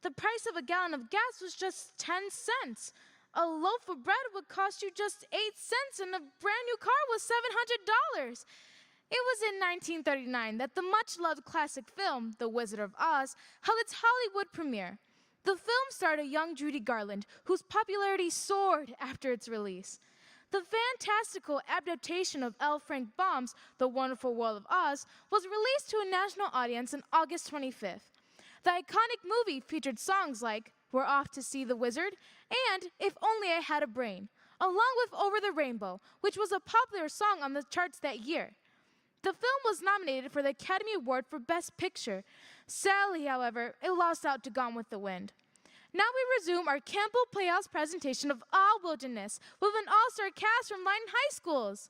[SPEAKER 2] The price of a gallon of gas was just 10 cents. A loaf of bread would cost you just 8 cents, and a brand new car was $700. It was in 1939 that the much-loved classic film, The Wizard of Oz, held its Hollywood premiere. The film starred a young Judy Garland, whose popularity soared after its release. The fantastical adaptation of L. Frank Baum's The Wonderful World of Oz was released to a national audience on August 25th. The iconic movie featured songs like We're Off to See the Wizard and If Only I Had a Brain, along with Over the Rainbow, which was a popular song on the charts that year. The film was nominated for the Academy Award for Best Picture. Sadly, however, it lost out to Gone with the Wind. Now we resume our Campbell Playhouse presentation of All Wilderness with an all-star cast from Leyden High Schools.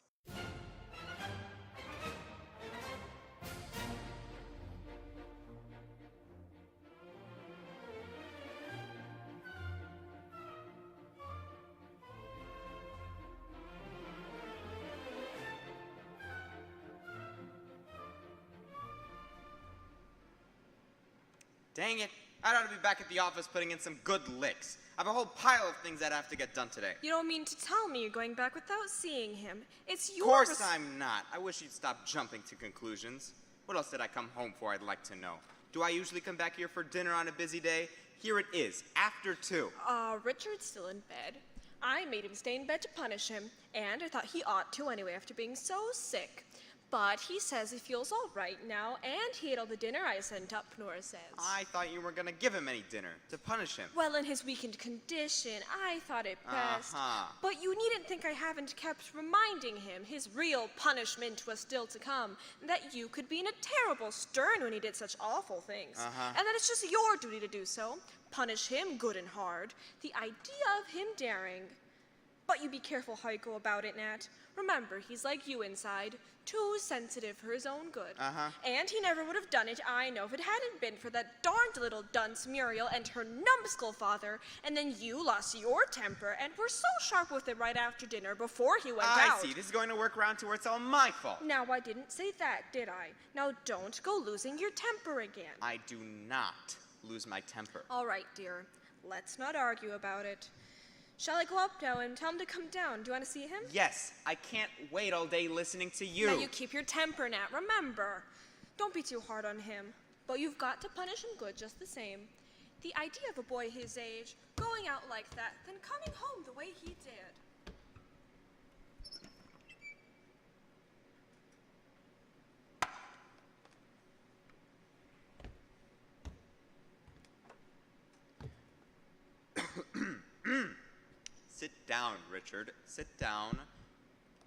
[SPEAKER 7] Dang it. I ought to be back at the office putting in some good licks. I have a whole pile of things that have to get done today.
[SPEAKER 6] You don't mean to tell me you're going back without seeing him. It's your
[SPEAKER 7] Of course I'm not. I wish you'd stop jumping to conclusions. What else did I come home for, I'd like to know? Do I usually come back here for dinner on a busy day? Here it is, after 2.
[SPEAKER 6] Richard's still in bed. I made him stay in bed to punish him, and I thought he ought to anyway after being so sick. But he says he feels all right now, and he ate all the dinner I sent up, Nora says.
[SPEAKER 7] I thought you were gonna give him any dinner, to punish him.
[SPEAKER 6] Well, in his weakened condition, I thought it best. But you needn't think I haven't kept reminding him his real punishment was still to come, that you could be in a terrible stern when he did such awful things, and that it's just your duty to do so. Punish him good and hard. The idea of him daring. But you be careful how you go about it, Nat. Remember, he's like you inside, too sensitive for his own good. And he never would have done it, I know, if it hadn't been for that darned little dunce Muriel and her numbskull father, and then you lost your temper and were so sharp with it right after dinner before he went out.
[SPEAKER 7] I see. This is going to work around to where it's all my fault.
[SPEAKER 6] Now, I didn't say that, did I? Now, don't go losing your temper again.
[SPEAKER 7] I do not lose my temper.
[SPEAKER 6] All right, dear. Let's not argue about it. Shall I go up now and tell him to come down? Do you want to see him?
[SPEAKER 7] Yes, I can't wait all day listening to you.
[SPEAKER 6] Now you keep your temper, Nat. Remember, don't be too hard on him. But you've got to punish him good just the same. The idea of a boy his age going out like that, then coming home the way he did.
[SPEAKER 7] Sit down, Richard. Sit down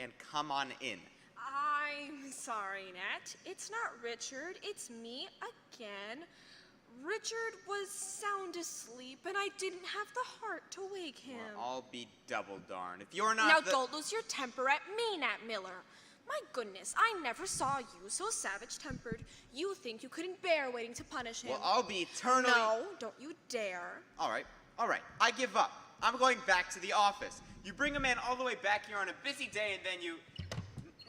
[SPEAKER 7] and come on in.
[SPEAKER 6] I'm sorry, Nat. It's not Richard. It's me again. Richard was sound asleep, and I didn't have the heart to wake him.
[SPEAKER 7] Well, I'll be double darned. If you're not
[SPEAKER 6] Now don't lose your temper at me, Nat Miller. My goodness, I never saw you so savage-tempered. You think you couldn't bear waiting to punish him.
[SPEAKER 7] Well, I'll be eternally...
[SPEAKER 6] No, don't you dare.
[SPEAKER 7] All right. I give up. I'm going back to the office. You bring a man all the way back here on a busy day, and then you...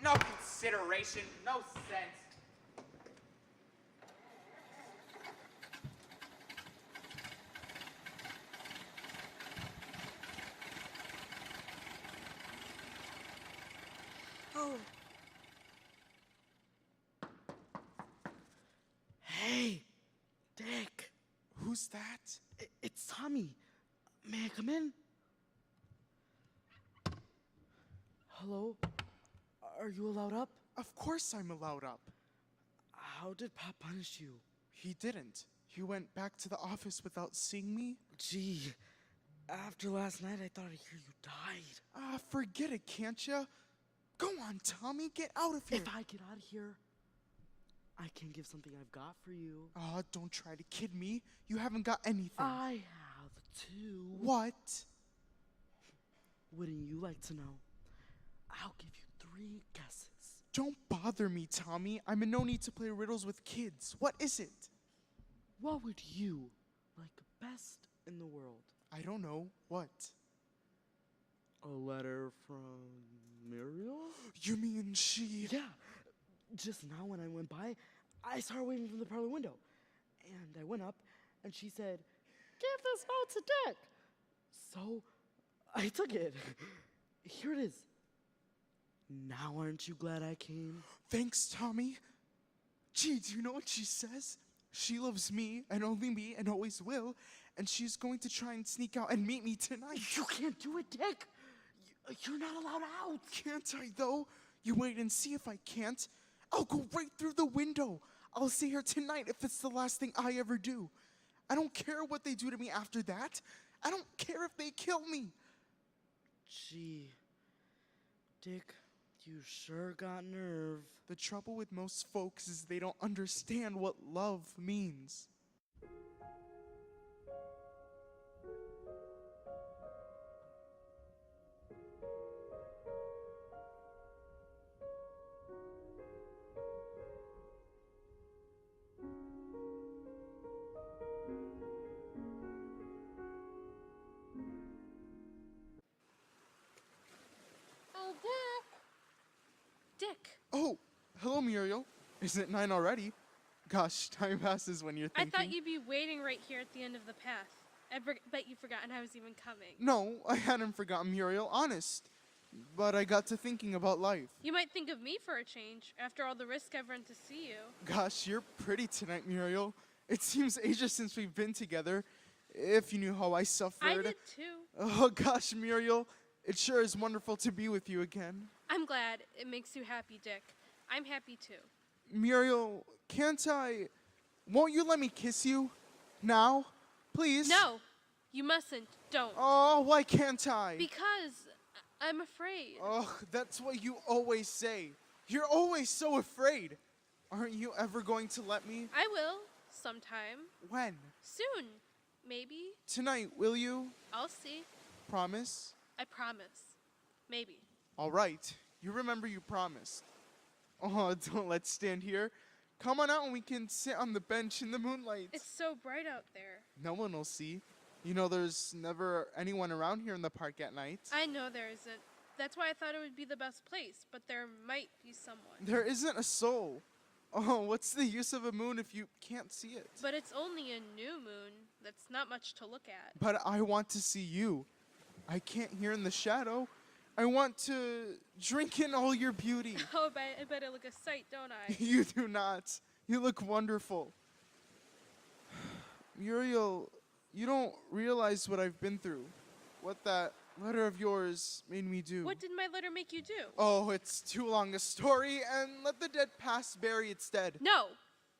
[SPEAKER 7] No consideration, no sense.
[SPEAKER 6] Oh.
[SPEAKER 4] Hey, Dick.
[SPEAKER 8] Who's that?
[SPEAKER 4] It's Tommy. May I come in? Hello? Are you allowed up?
[SPEAKER 8] Of course I'm allowed up.
[SPEAKER 4] How did Pop punish you?
[SPEAKER 8] He didn't. He went back to the office without seeing me.
[SPEAKER 4] Gee, after last night I thought I'd hear you died.
[SPEAKER 8] Forget it, can't ya? Go on, Tommy, get out of here.
[SPEAKER 4] If I get out of here, I can give something I've got for you.
[SPEAKER 8] Don't try to kid me. You haven't got anything.
[SPEAKER 4] I have too.
[SPEAKER 8] What?
[SPEAKER 4] Wouldn't you like to know? I'll give you 3 guesses.
[SPEAKER 8] Don't bother me, Tommy. I'm in no need to play riddles with kids. What is it?
[SPEAKER 4] What would you like best in the world?
[SPEAKER 8] I don't know. What?
[SPEAKER 4] A letter from Muriel?
[SPEAKER 8] You mean she...
[SPEAKER 4] Yeah. Just now when I went by, I saw her waving from the parlor window. And I went up, and she said, "Give this note to Dick." So I took it. Here it is. Now aren't you glad I came?
[SPEAKER 8] Thanks, Tommy. Gee, do you know what she says? She loves me, and only me, and always will, and she's going to try and sneak out and meet me tonight.
[SPEAKER 4] You can't do it, Dick. You're not allowed out.
[SPEAKER 8] Can't I, though? You wait and see if I can't. I'll go right through the window. I'll see her tonight if it's the last thing I ever do. I don't care what they do to me after that. I don't care if they kill me.
[SPEAKER 4] Gee, Dick, you sure got nerve.
[SPEAKER 8] The trouble with most folks is they don't understand what love means.
[SPEAKER 1] Dick.
[SPEAKER 8] Oh, hello, Muriel. Isn't it 9 already? Gosh, time passes when you're
[SPEAKER 15] I
[SPEAKER 8] thinking.
[SPEAKER 15] thought you'd be waiting right here at the end of the path. I bet you've forgotten I was even coming.
[SPEAKER 8] No, I hadn't forgotten Muriel, honest. But I got to thinking about life.
[SPEAKER 15] You might think of me for a change, after all the risk I've run to see you.
[SPEAKER 8] Gosh, you're pretty tonight, Muriel. It seems ages since we've been together. If you knew how I suffered.
[SPEAKER 15] I did too.
[SPEAKER 8] Oh gosh, Muriel. It sure is wonderful to be with you again.
[SPEAKER 15] I'm glad it makes you happy, Dick. I'm happy too.
[SPEAKER 8] Muriel, can't I... Won't you let me kiss you? Now? Please?
[SPEAKER 15] No, you mustn't. Don't.
[SPEAKER 8] Oh, why can't I?
[SPEAKER 15] Because I'm afraid.
[SPEAKER 8] Oh, that's what you always say. You're always so afraid. Aren't you ever going to let me?
[SPEAKER 15] I will, sometime.
[SPEAKER 8] When?
[SPEAKER 15] Soon. Maybe.
[SPEAKER 8] Tonight, will you?
[SPEAKER 15] I'll see.
[SPEAKER 8] Promise?
[SPEAKER 15] I promise. Maybe.
[SPEAKER 8] All right. You remember you promised. Oh, don't let's stand here. Come on out and we can sit on the bench in the moonlight.
[SPEAKER 15] It's so bright out there.
[SPEAKER 8] No one will see. You know, there's never anyone around here in the park at night.
[SPEAKER 15] I know there isn't. That's why I thought it would be the best place, but there might be someone.
[SPEAKER 8] There isn't a soul. Oh, what's the use of a moon if you can't see it?
[SPEAKER 15] But it's only a new moon. That's not much to look at.
[SPEAKER 8] But I want to see you. I can't hear in the shadow. I want to drink in all your beauty.
[SPEAKER 15] Oh, I bet I look a sight, don't I?
[SPEAKER 8] You do not. You look wonderful. Muriel, you don't realize what I've been through. What that letter of yours made me do.
[SPEAKER 15] What did my letter make you do?
[SPEAKER 8] Oh, it's too long a story, and let the dead past bury its dead.
[SPEAKER 15] No.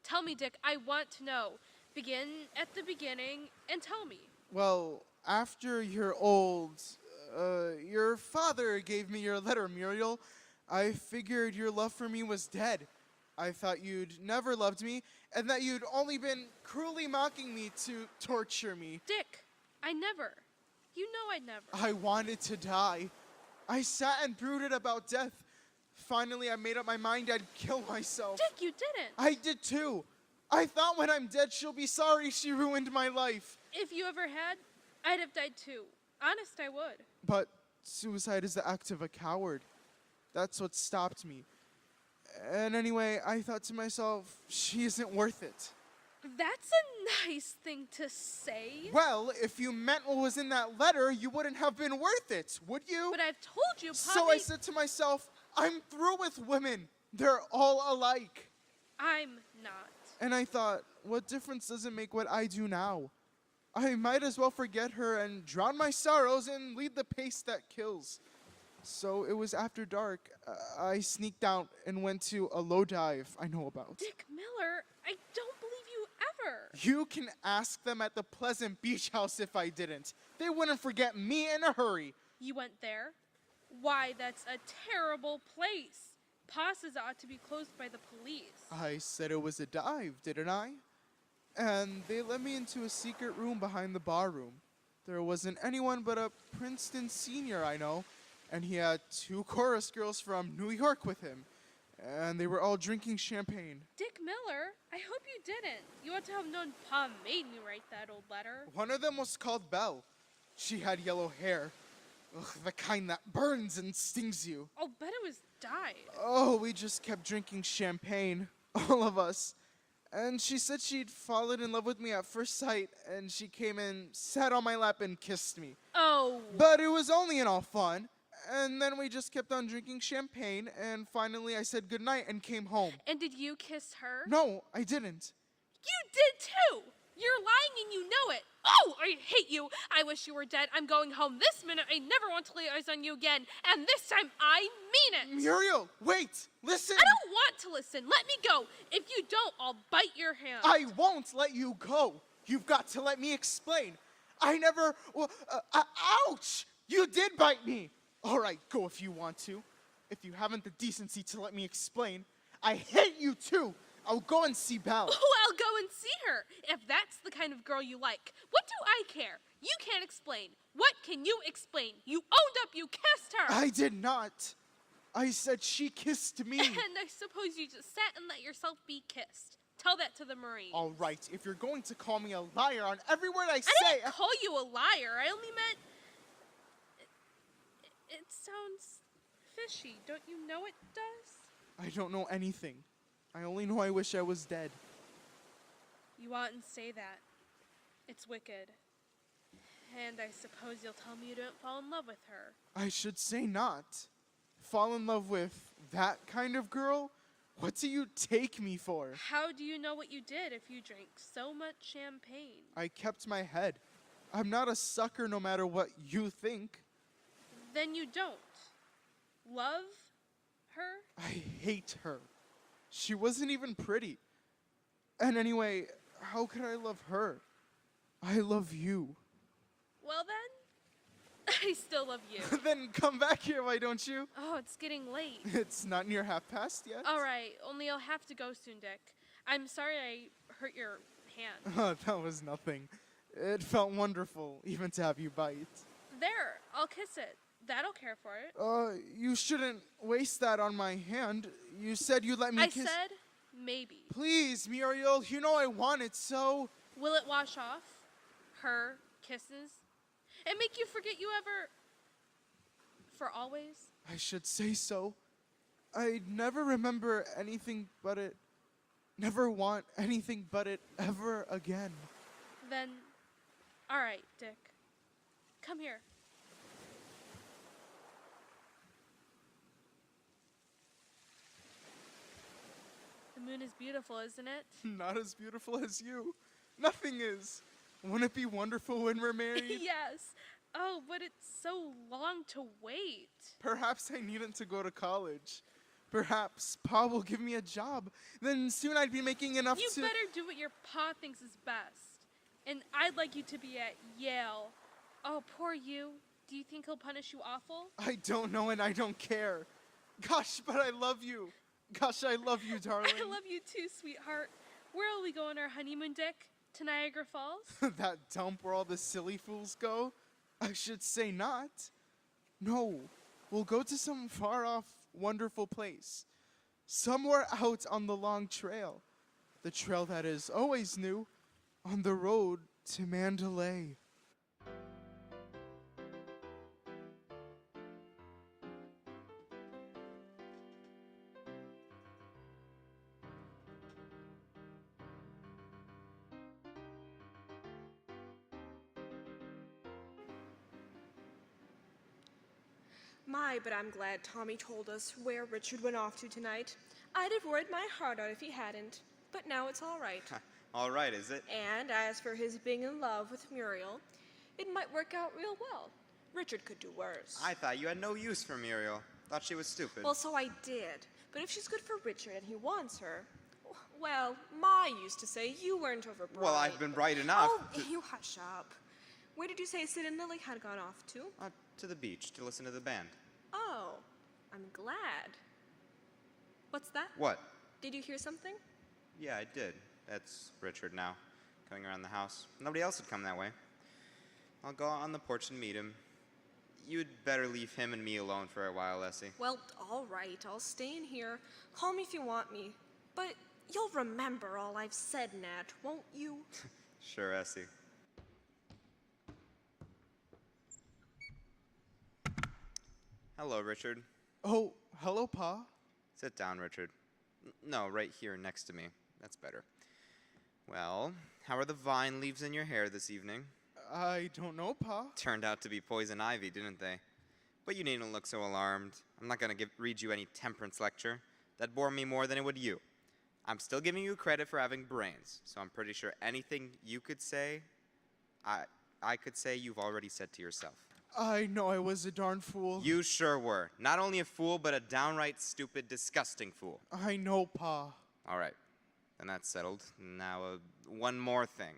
[SPEAKER 15] Tell me, Dick. I want to know. Begin at the beginning and tell me.
[SPEAKER 8] Well, after you're old, your father gave me your letter, Muriel. I figured your love for me was dead. I thought you'd never loved me, and that you'd only been cruelly mocking me to torture me.
[SPEAKER 15] Dick, I never. You know I'd never.
[SPEAKER 8] I wanted to die. I sat and brooded about death. Finally, I made up my mind I'd kill myself.
[SPEAKER 15] Dick, you didn't.
[SPEAKER 8] I did too. I thought when I'm dead, she'll be sorry she ruined my life.
[SPEAKER 15] If you ever had, I'd have died too. Honest, I would.
[SPEAKER 8] But suicide is the act of a coward. That's what stopped me. And anyway, I thought to myself, she isn't worth it.
[SPEAKER 15] That's a nice thing to say.
[SPEAKER 8] Well, if you meant what was in that letter, you wouldn't have been worth it, would you?
[SPEAKER 15] But I've told you, Poppy.
[SPEAKER 8] So I said to myself, I'm through with women. They're all alike.
[SPEAKER 15] I'm not.
[SPEAKER 8] And I thought, what difference does it make what I do now? I might as well forget her and drown my sorrows and lead the pace that kills. So it was after dark. I sneaked out and went to a low dive I know about.
[SPEAKER 15] Dick Miller, I don't believe you ever.
[SPEAKER 8] You can ask them at the Pleasant Beach House if I didn't. They wouldn't forget me in a hurry.
[SPEAKER 15] You went there? Why, that's a terrible place. Passes ought to be closed by the police.
[SPEAKER 8] I said it was a dive, didn't I? And they let me into a secret room behind the bar room. There wasn't anyone but a Princeton senior I know, and he had 2 chorus girls from New York with him. And they were all drinking champagne.
[SPEAKER 15] Dick Miller, I hope you didn't. You ought to have known Pa made me write that old letter.
[SPEAKER 8] One of them was called Belle. She had yellow hair. Ugh, the kind that burns and stings you.
[SPEAKER 15] I'll bet it was dyed.
[SPEAKER 8] Oh, we just kept drinking champagne, all of us. And she said she'd fallen in love with me at first sight, and she came and sat on my lap and kissed me.
[SPEAKER 15] Oh.
[SPEAKER 8] But it was only in all fun. And then we just kept on drinking champagne, and finally I said goodnight and came home.
[SPEAKER 15] And did you kiss her?
[SPEAKER 8] No, I didn't.
[SPEAKER 15] You did too! You're lying and you know it. Oh, I hate you. I wish you were dead. I'm going home this minute. I never want to lay eyes on you again. And this time, I mean it.
[SPEAKER 8] Muriel, wait, listen.
[SPEAKER 15] I don't want to listen. Let me go. If you don't, I'll bite your hand.
[SPEAKER 8] I won't let you go. You've got to let me explain. I never, ouch! You did bite me. All right, go if you want to. If you haven't the decency to let me explain, I hate you too. I'll go and see Belle.
[SPEAKER 15] Oh, I'll go and see her, if that's the kind of girl you like. What do I care? You can't explain. What can you explain? You owned up you kissed her.
[SPEAKER 8] I did not. I said she kissed me.
[SPEAKER 15] And I suppose you just sat and let yourself be kissed. Tell that to the Marines.
[SPEAKER 8] All right, if you're going to call me a liar on every word I say...
[SPEAKER 15] I didn't call you a liar. I only meant... It sounds fishy. Don't you know it does?
[SPEAKER 8] I don't know anything. I only know I wish I was dead.
[SPEAKER 15] You oughtn't say that. It's wicked. And I suppose you'll tell me you didn't fall in love with her.
[SPEAKER 8] I should say not. Fall in love with that kind of girl? What do you take me for?
[SPEAKER 15] How do you know what you did if you drank so much champagne?
[SPEAKER 8] I kept my head. I'm not a sucker no matter what you think.
[SPEAKER 15] Then you don't. Love her?
[SPEAKER 8] I hate her. She wasn't even pretty. And anyway, how could I love her? I love you.
[SPEAKER 15] Well then, I still love you.
[SPEAKER 8] Then come back here, why don't you?
[SPEAKER 15] Oh, it's getting late.
[SPEAKER 8] It's not near past yet.
[SPEAKER 15] All right, only I'll have to go soon, Dick. I'm sorry I hurt your hand.
[SPEAKER 8] Oh, that was nothing. It felt wonderful, even to have you bite.
[SPEAKER 15] There, I'll kiss it. That'll care for it.
[SPEAKER 8] You shouldn't waste that on my hand. You said you'd let me
[SPEAKER 15] I
[SPEAKER 8] kiss.
[SPEAKER 15] said maybe.
[SPEAKER 8] Please, Muriel, you know I want it so.
[SPEAKER 15] Will it wash off? Her kisses? And make you forget you ever... for always?
[SPEAKER 8] I should say so. I never remember anything but it. Never want anything but it ever again.
[SPEAKER 15] Then, all right, Dick. Come here. The moon is beautiful, isn't it?
[SPEAKER 8] Not as beautiful as you. Nothing is. Wouldn't it be wonderful when we're married?
[SPEAKER 15] Yes. Oh, but it's so long to wait.
[SPEAKER 8] Perhaps I needn't to go to college. Perhaps Pa will give me a job. Then soon I'd be making enough
[SPEAKER 15] You
[SPEAKER 8] to...
[SPEAKER 15] better do what your pa thinks is best. And I'd like you to be at Yale. Oh, poor you. Do you think he'll punish you awful?
[SPEAKER 8] I don't know and I don't care. Gosh, but I love you. Gosh, I love you, darling.
[SPEAKER 15] I love you too, sweetheart. Where will we go on our honeymoon, Dick? To Niagara Falls?
[SPEAKER 8] That dump where all the silly fools go? I should say not. No, we'll go to some far-off, wonderful place. Somewhere out on the long trail. The trail that is always new, on the road to Mandalay.
[SPEAKER 6] My, but I'm glad Tommy told us where Richard went off to tonight. I'd have worried my heart out if he hadn't. But now it's all right.
[SPEAKER 7] All right, is it?
[SPEAKER 6] And as for his being in love with Muriel, it might work out real well. Richard could do worse.
[SPEAKER 7] I thought you had no use for Muriel. Thought she was stupid.
[SPEAKER 6] Well, so I did. But if she's good for Richard and he wants her, well, Ma used to say you weren't overbright.
[SPEAKER 7] Well, I've been bright enough.
[SPEAKER 6] Oh, you hush up. Where did you say Sid and Lily had gone off to?
[SPEAKER 7] To the beach to listen to the band.
[SPEAKER 6] Oh, I'm glad. What's that?
[SPEAKER 7] What?
[SPEAKER 6] Did you hear something?
[SPEAKER 7] Yeah, I did. That's Richard now, coming around the house. Nobody else had come that way. I'll go out on the porch and meet him. You'd better leave him and me alone for a while, Essie.
[SPEAKER 6] Well, all right, I'll stay in here. Call me if you want me. But you'll remember all I've said, Nat, won't you?
[SPEAKER 7] Sure, Essie. Hello, Richard.
[SPEAKER 8] Oh, hello, Pa.
[SPEAKER 7] Sit down, Richard. No, right here next to me. That's better. Well, how are the vine leaves in your hair this evening?
[SPEAKER 8] I don't know, Pa.
[SPEAKER 7] Turned out to be poison ivy, didn't they? But you needn't look so alarmed. I'm not going to read you any temperance lecture. That'd bore me more than it would you. I'm still giving you credit for having brains, so I'm pretty sure anything you could say, I could say you've already said to yourself.
[SPEAKER 8] I know I was a darn fool.
[SPEAKER 7] You sure were. Not only a fool, but a downright stupid, disgusting fool.
[SPEAKER 8] I know, Pa.
[SPEAKER 7] All right. Then that's settled. Now, one more thing.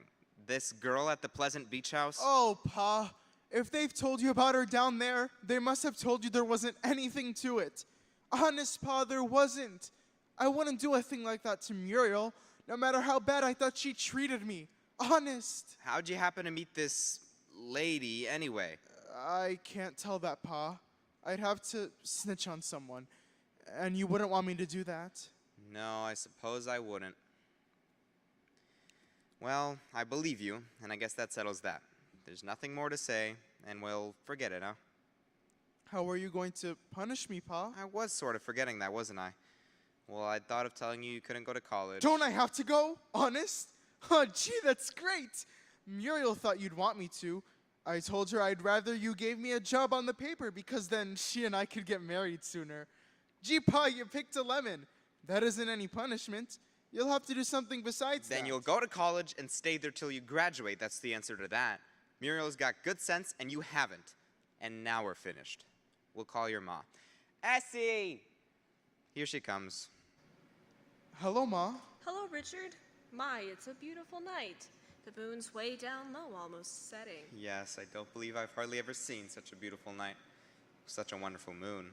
[SPEAKER 7] This girl at the Pleasant Beach House?
[SPEAKER 8] Oh, Pa. If they've told you about her down there, they must have told you there wasn't anything to it. Honest, Pa, there wasn't. I wouldn't do a thing like that to Muriel, no matter how bad I thought she treated me. Honest.
[SPEAKER 7] How'd you happen to meet this lady anyway?
[SPEAKER 8] I can't tell that, Pa. I'd have to snitch on someone, and you wouldn't want me to do that.
[SPEAKER 7] No, I suppose I wouldn't. Well, I believe you, and I guess that settles that. There's nothing more to say, and we'll forget it, huh?
[SPEAKER 8] How are you going to punish me, Pa?
[SPEAKER 7] I was sort of forgetting that, wasn't I? Well, I'd thought of telling you couldn't go to college.
[SPEAKER 8] Don't I have to go? Honest? Oh, gee, that's great. Muriel thought you'd want me to. I told her I'd rather you gave me a job on the paper because then she and I could get married sooner. Gee, Pa, you picked a lemon. That isn't any punishment. You'll have to do something besides that.
[SPEAKER 7] Then you'll go to college and stay there till you graduate. That's the answer to that. Muriel's got good sense, and you haven't. And now we're finished. We'll call your ma. Essie! Here she comes.
[SPEAKER 8] Hello, Ma.
[SPEAKER 6] Hello, Richard. My, it's a beautiful night. The moon's way down low, almost setting.
[SPEAKER 7] Yes, I don't believe I've hardly ever seen such a beautiful night. Such a wonderful moon.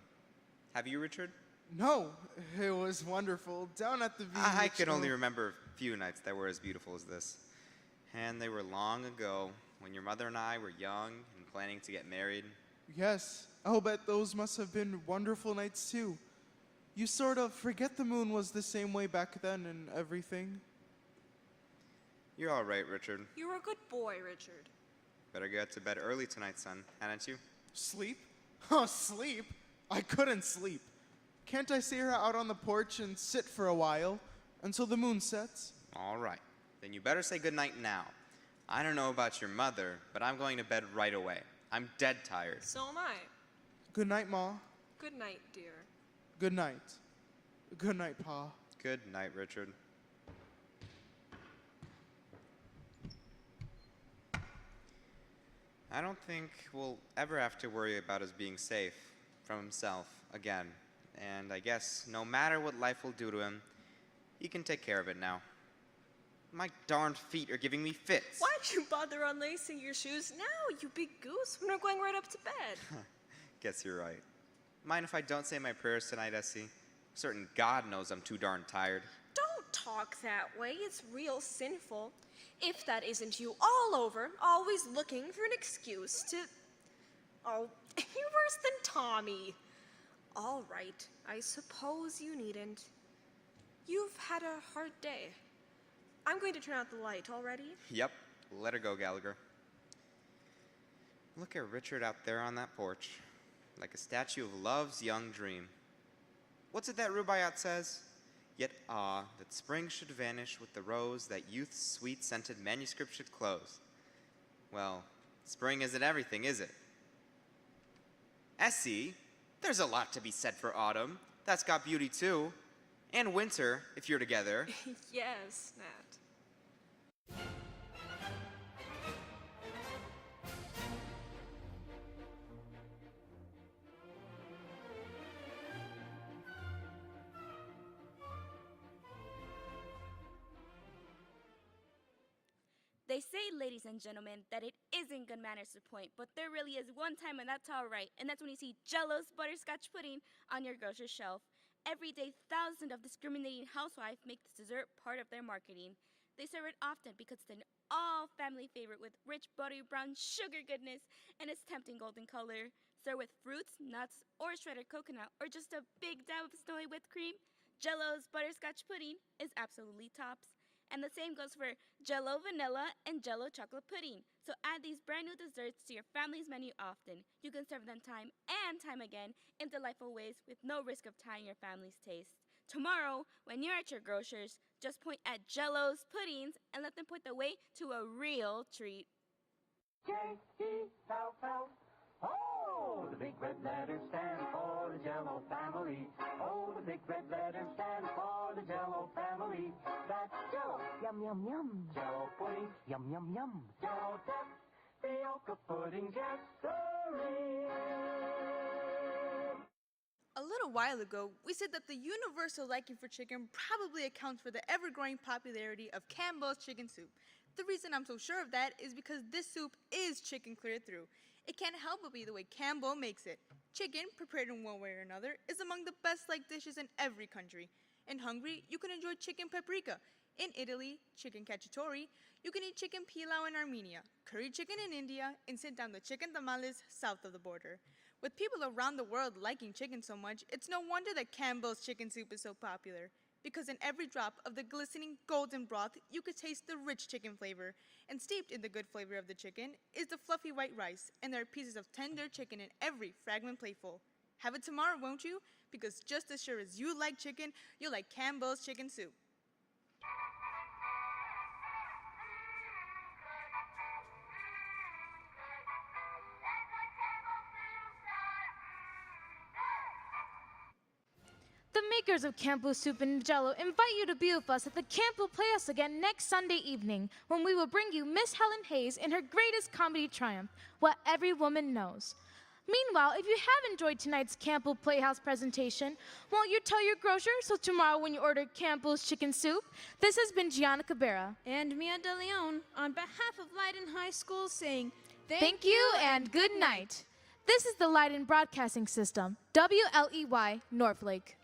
[SPEAKER 7] Have you, Richard?
[SPEAKER 8] No, it was wonderful. Down at the beach.
[SPEAKER 7] I can only remember a few nights that were as beautiful as this. And they were long ago, when your mother and I were young and planning to get married.
[SPEAKER 8] Yes, I'll bet those must have been wonderful nights too. You sort of forget the moon was the same way back then and everything.
[SPEAKER 7] You're all right, Richard.
[SPEAKER 6] You're a good boy, Richard.
[SPEAKER 7] Better get to bed early tonight, son, hadn't you?
[SPEAKER 8] Sleep? Oh, sleep? I couldn't sleep. Can't I see her out on the porch and sit for a while until the moon sets?
[SPEAKER 7] All right. Then you better say goodnight now. I don't know about your mother, but I'm going to bed right away. I'm dead tired.
[SPEAKER 6] So am I.
[SPEAKER 8] Good night, Ma.
[SPEAKER 6] Good night, dear.
[SPEAKER 8] Good night. Good night, Pa.
[SPEAKER 7] Good night, Richard. I don't think we'll ever have to worry about us being safe from himself again. And I guess no matter what life will do to him, he can take care of it now. My darned feet are giving me fits.
[SPEAKER 6] Why'd you bother unlacing your shoes now, you big goose, when we're going right up to bed?
[SPEAKER 7] Guess you're right. Mind if I don't say my prayers tonight, Essie? Certain God knows I'm too darn tired.
[SPEAKER 6] Don't talk that way. It's real sinful. If that isn't you all over, always looking for an excuse to... Oh, you're worse than Tommy. All right, I suppose you needn't. You've had a hard day. I'm going to turn out the light already.
[SPEAKER 7] Yep, let her go, Gallagher. Look at Richard out there on that porch, like a statue of love's young dream. What's it that Rubaiyat says? Yet that spring should vanish with the rose, that youth's sweet-scented manuscript should close. Well, spring isn't everything, is it? Essie, there's a lot to be said for autumn. That's got beauty too. And winter, if you're together.
[SPEAKER 6] Yes, Nat.
[SPEAKER 16] They say, ladies and gentlemen, that it isn't good manners to point, but there really is one time when that's all right, and that's when you see Jell-O's butterscotch pudding on your grocery shelf. Every day, thousands of discriminating housewives make this dessert part of their marketing. They serve it often because it's an all-family favorite with rich, buttery brown sugar goodness and its tempting golden color. Served with fruits, nuts, or shredded coconut, or just a big dab of snowy whipped cream, Jell-O's butterscotch pudding is absolutely tops. And the same goes for Jell-O vanilla and Jell-O chocolate pudding. So add these brand new desserts to your family's menu often. You can serve them time and time again in delightful ways with no risk of tying your family's taste. Tomorrow, when you're at your grocers, just point at Jell-O's puddings and let them point the way to a real treat.
[SPEAKER 12] J-E-L-L. Oh, the big red letters stand for the Jell-O family. Oh, the big red letters stand for the Jell-O family. That's Jell-O, yum, yum, yum. Jell-O pudding, yum, yum, yum. Jell-O tapioca pudding, yes, sirree.
[SPEAKER 17] A little while ago, we said that the universal liking for chicken probably accounts for the ever-growing popularity of Campbell's chicken soup. The reason I'm so sure of that is because this soup is chicken clear through. It can't help but be the way Campbell makes it. Chicken, prepared in one way or another, is among the best-liked dishes in every country. In Hungary, you can enjoy chicken paprika. In Italy, chicken cacciatore. You can eat chicken pilau in Armenia, curry chicken in India, and sit down the chicken tamales south of the border. With people around the world liking chicken so much, it's no wonder that Campbell's chicken soup is so popular. Because in every drop of the glistening golden broth, you could taste the rich chicken flavor. And steeped in the good flavor of the chicken is the fluffy white rice, and there are pieces of tender chicken in every fragment plateful. Have it tomorrow, won't you? Because just as sure as you like chicken, you'll like Campbell's chicken soup.
[SPEAKER 2] The makers of Campbell's Soup and Jell-O invite you to be with us at the Campbell Playhouse again next Sunday evening, when we will bring you Miss Helen Hayes in her greatest comedy triumph, What Every Woman Knows. Meanwhile, if you have enjoyed tonight's Campbell Playhouse presentation, won't you tell your grocer so tomorrow when you order Campbell's chicken soup? This has been Gianna Cabrera.
[SPEAKER 1] And Mia De Leon, on behalf of Leyden High School, saying
[SPEAKER 2] Thank you and good night. This is the Leyden Broadcasting System, WLEY Northlake.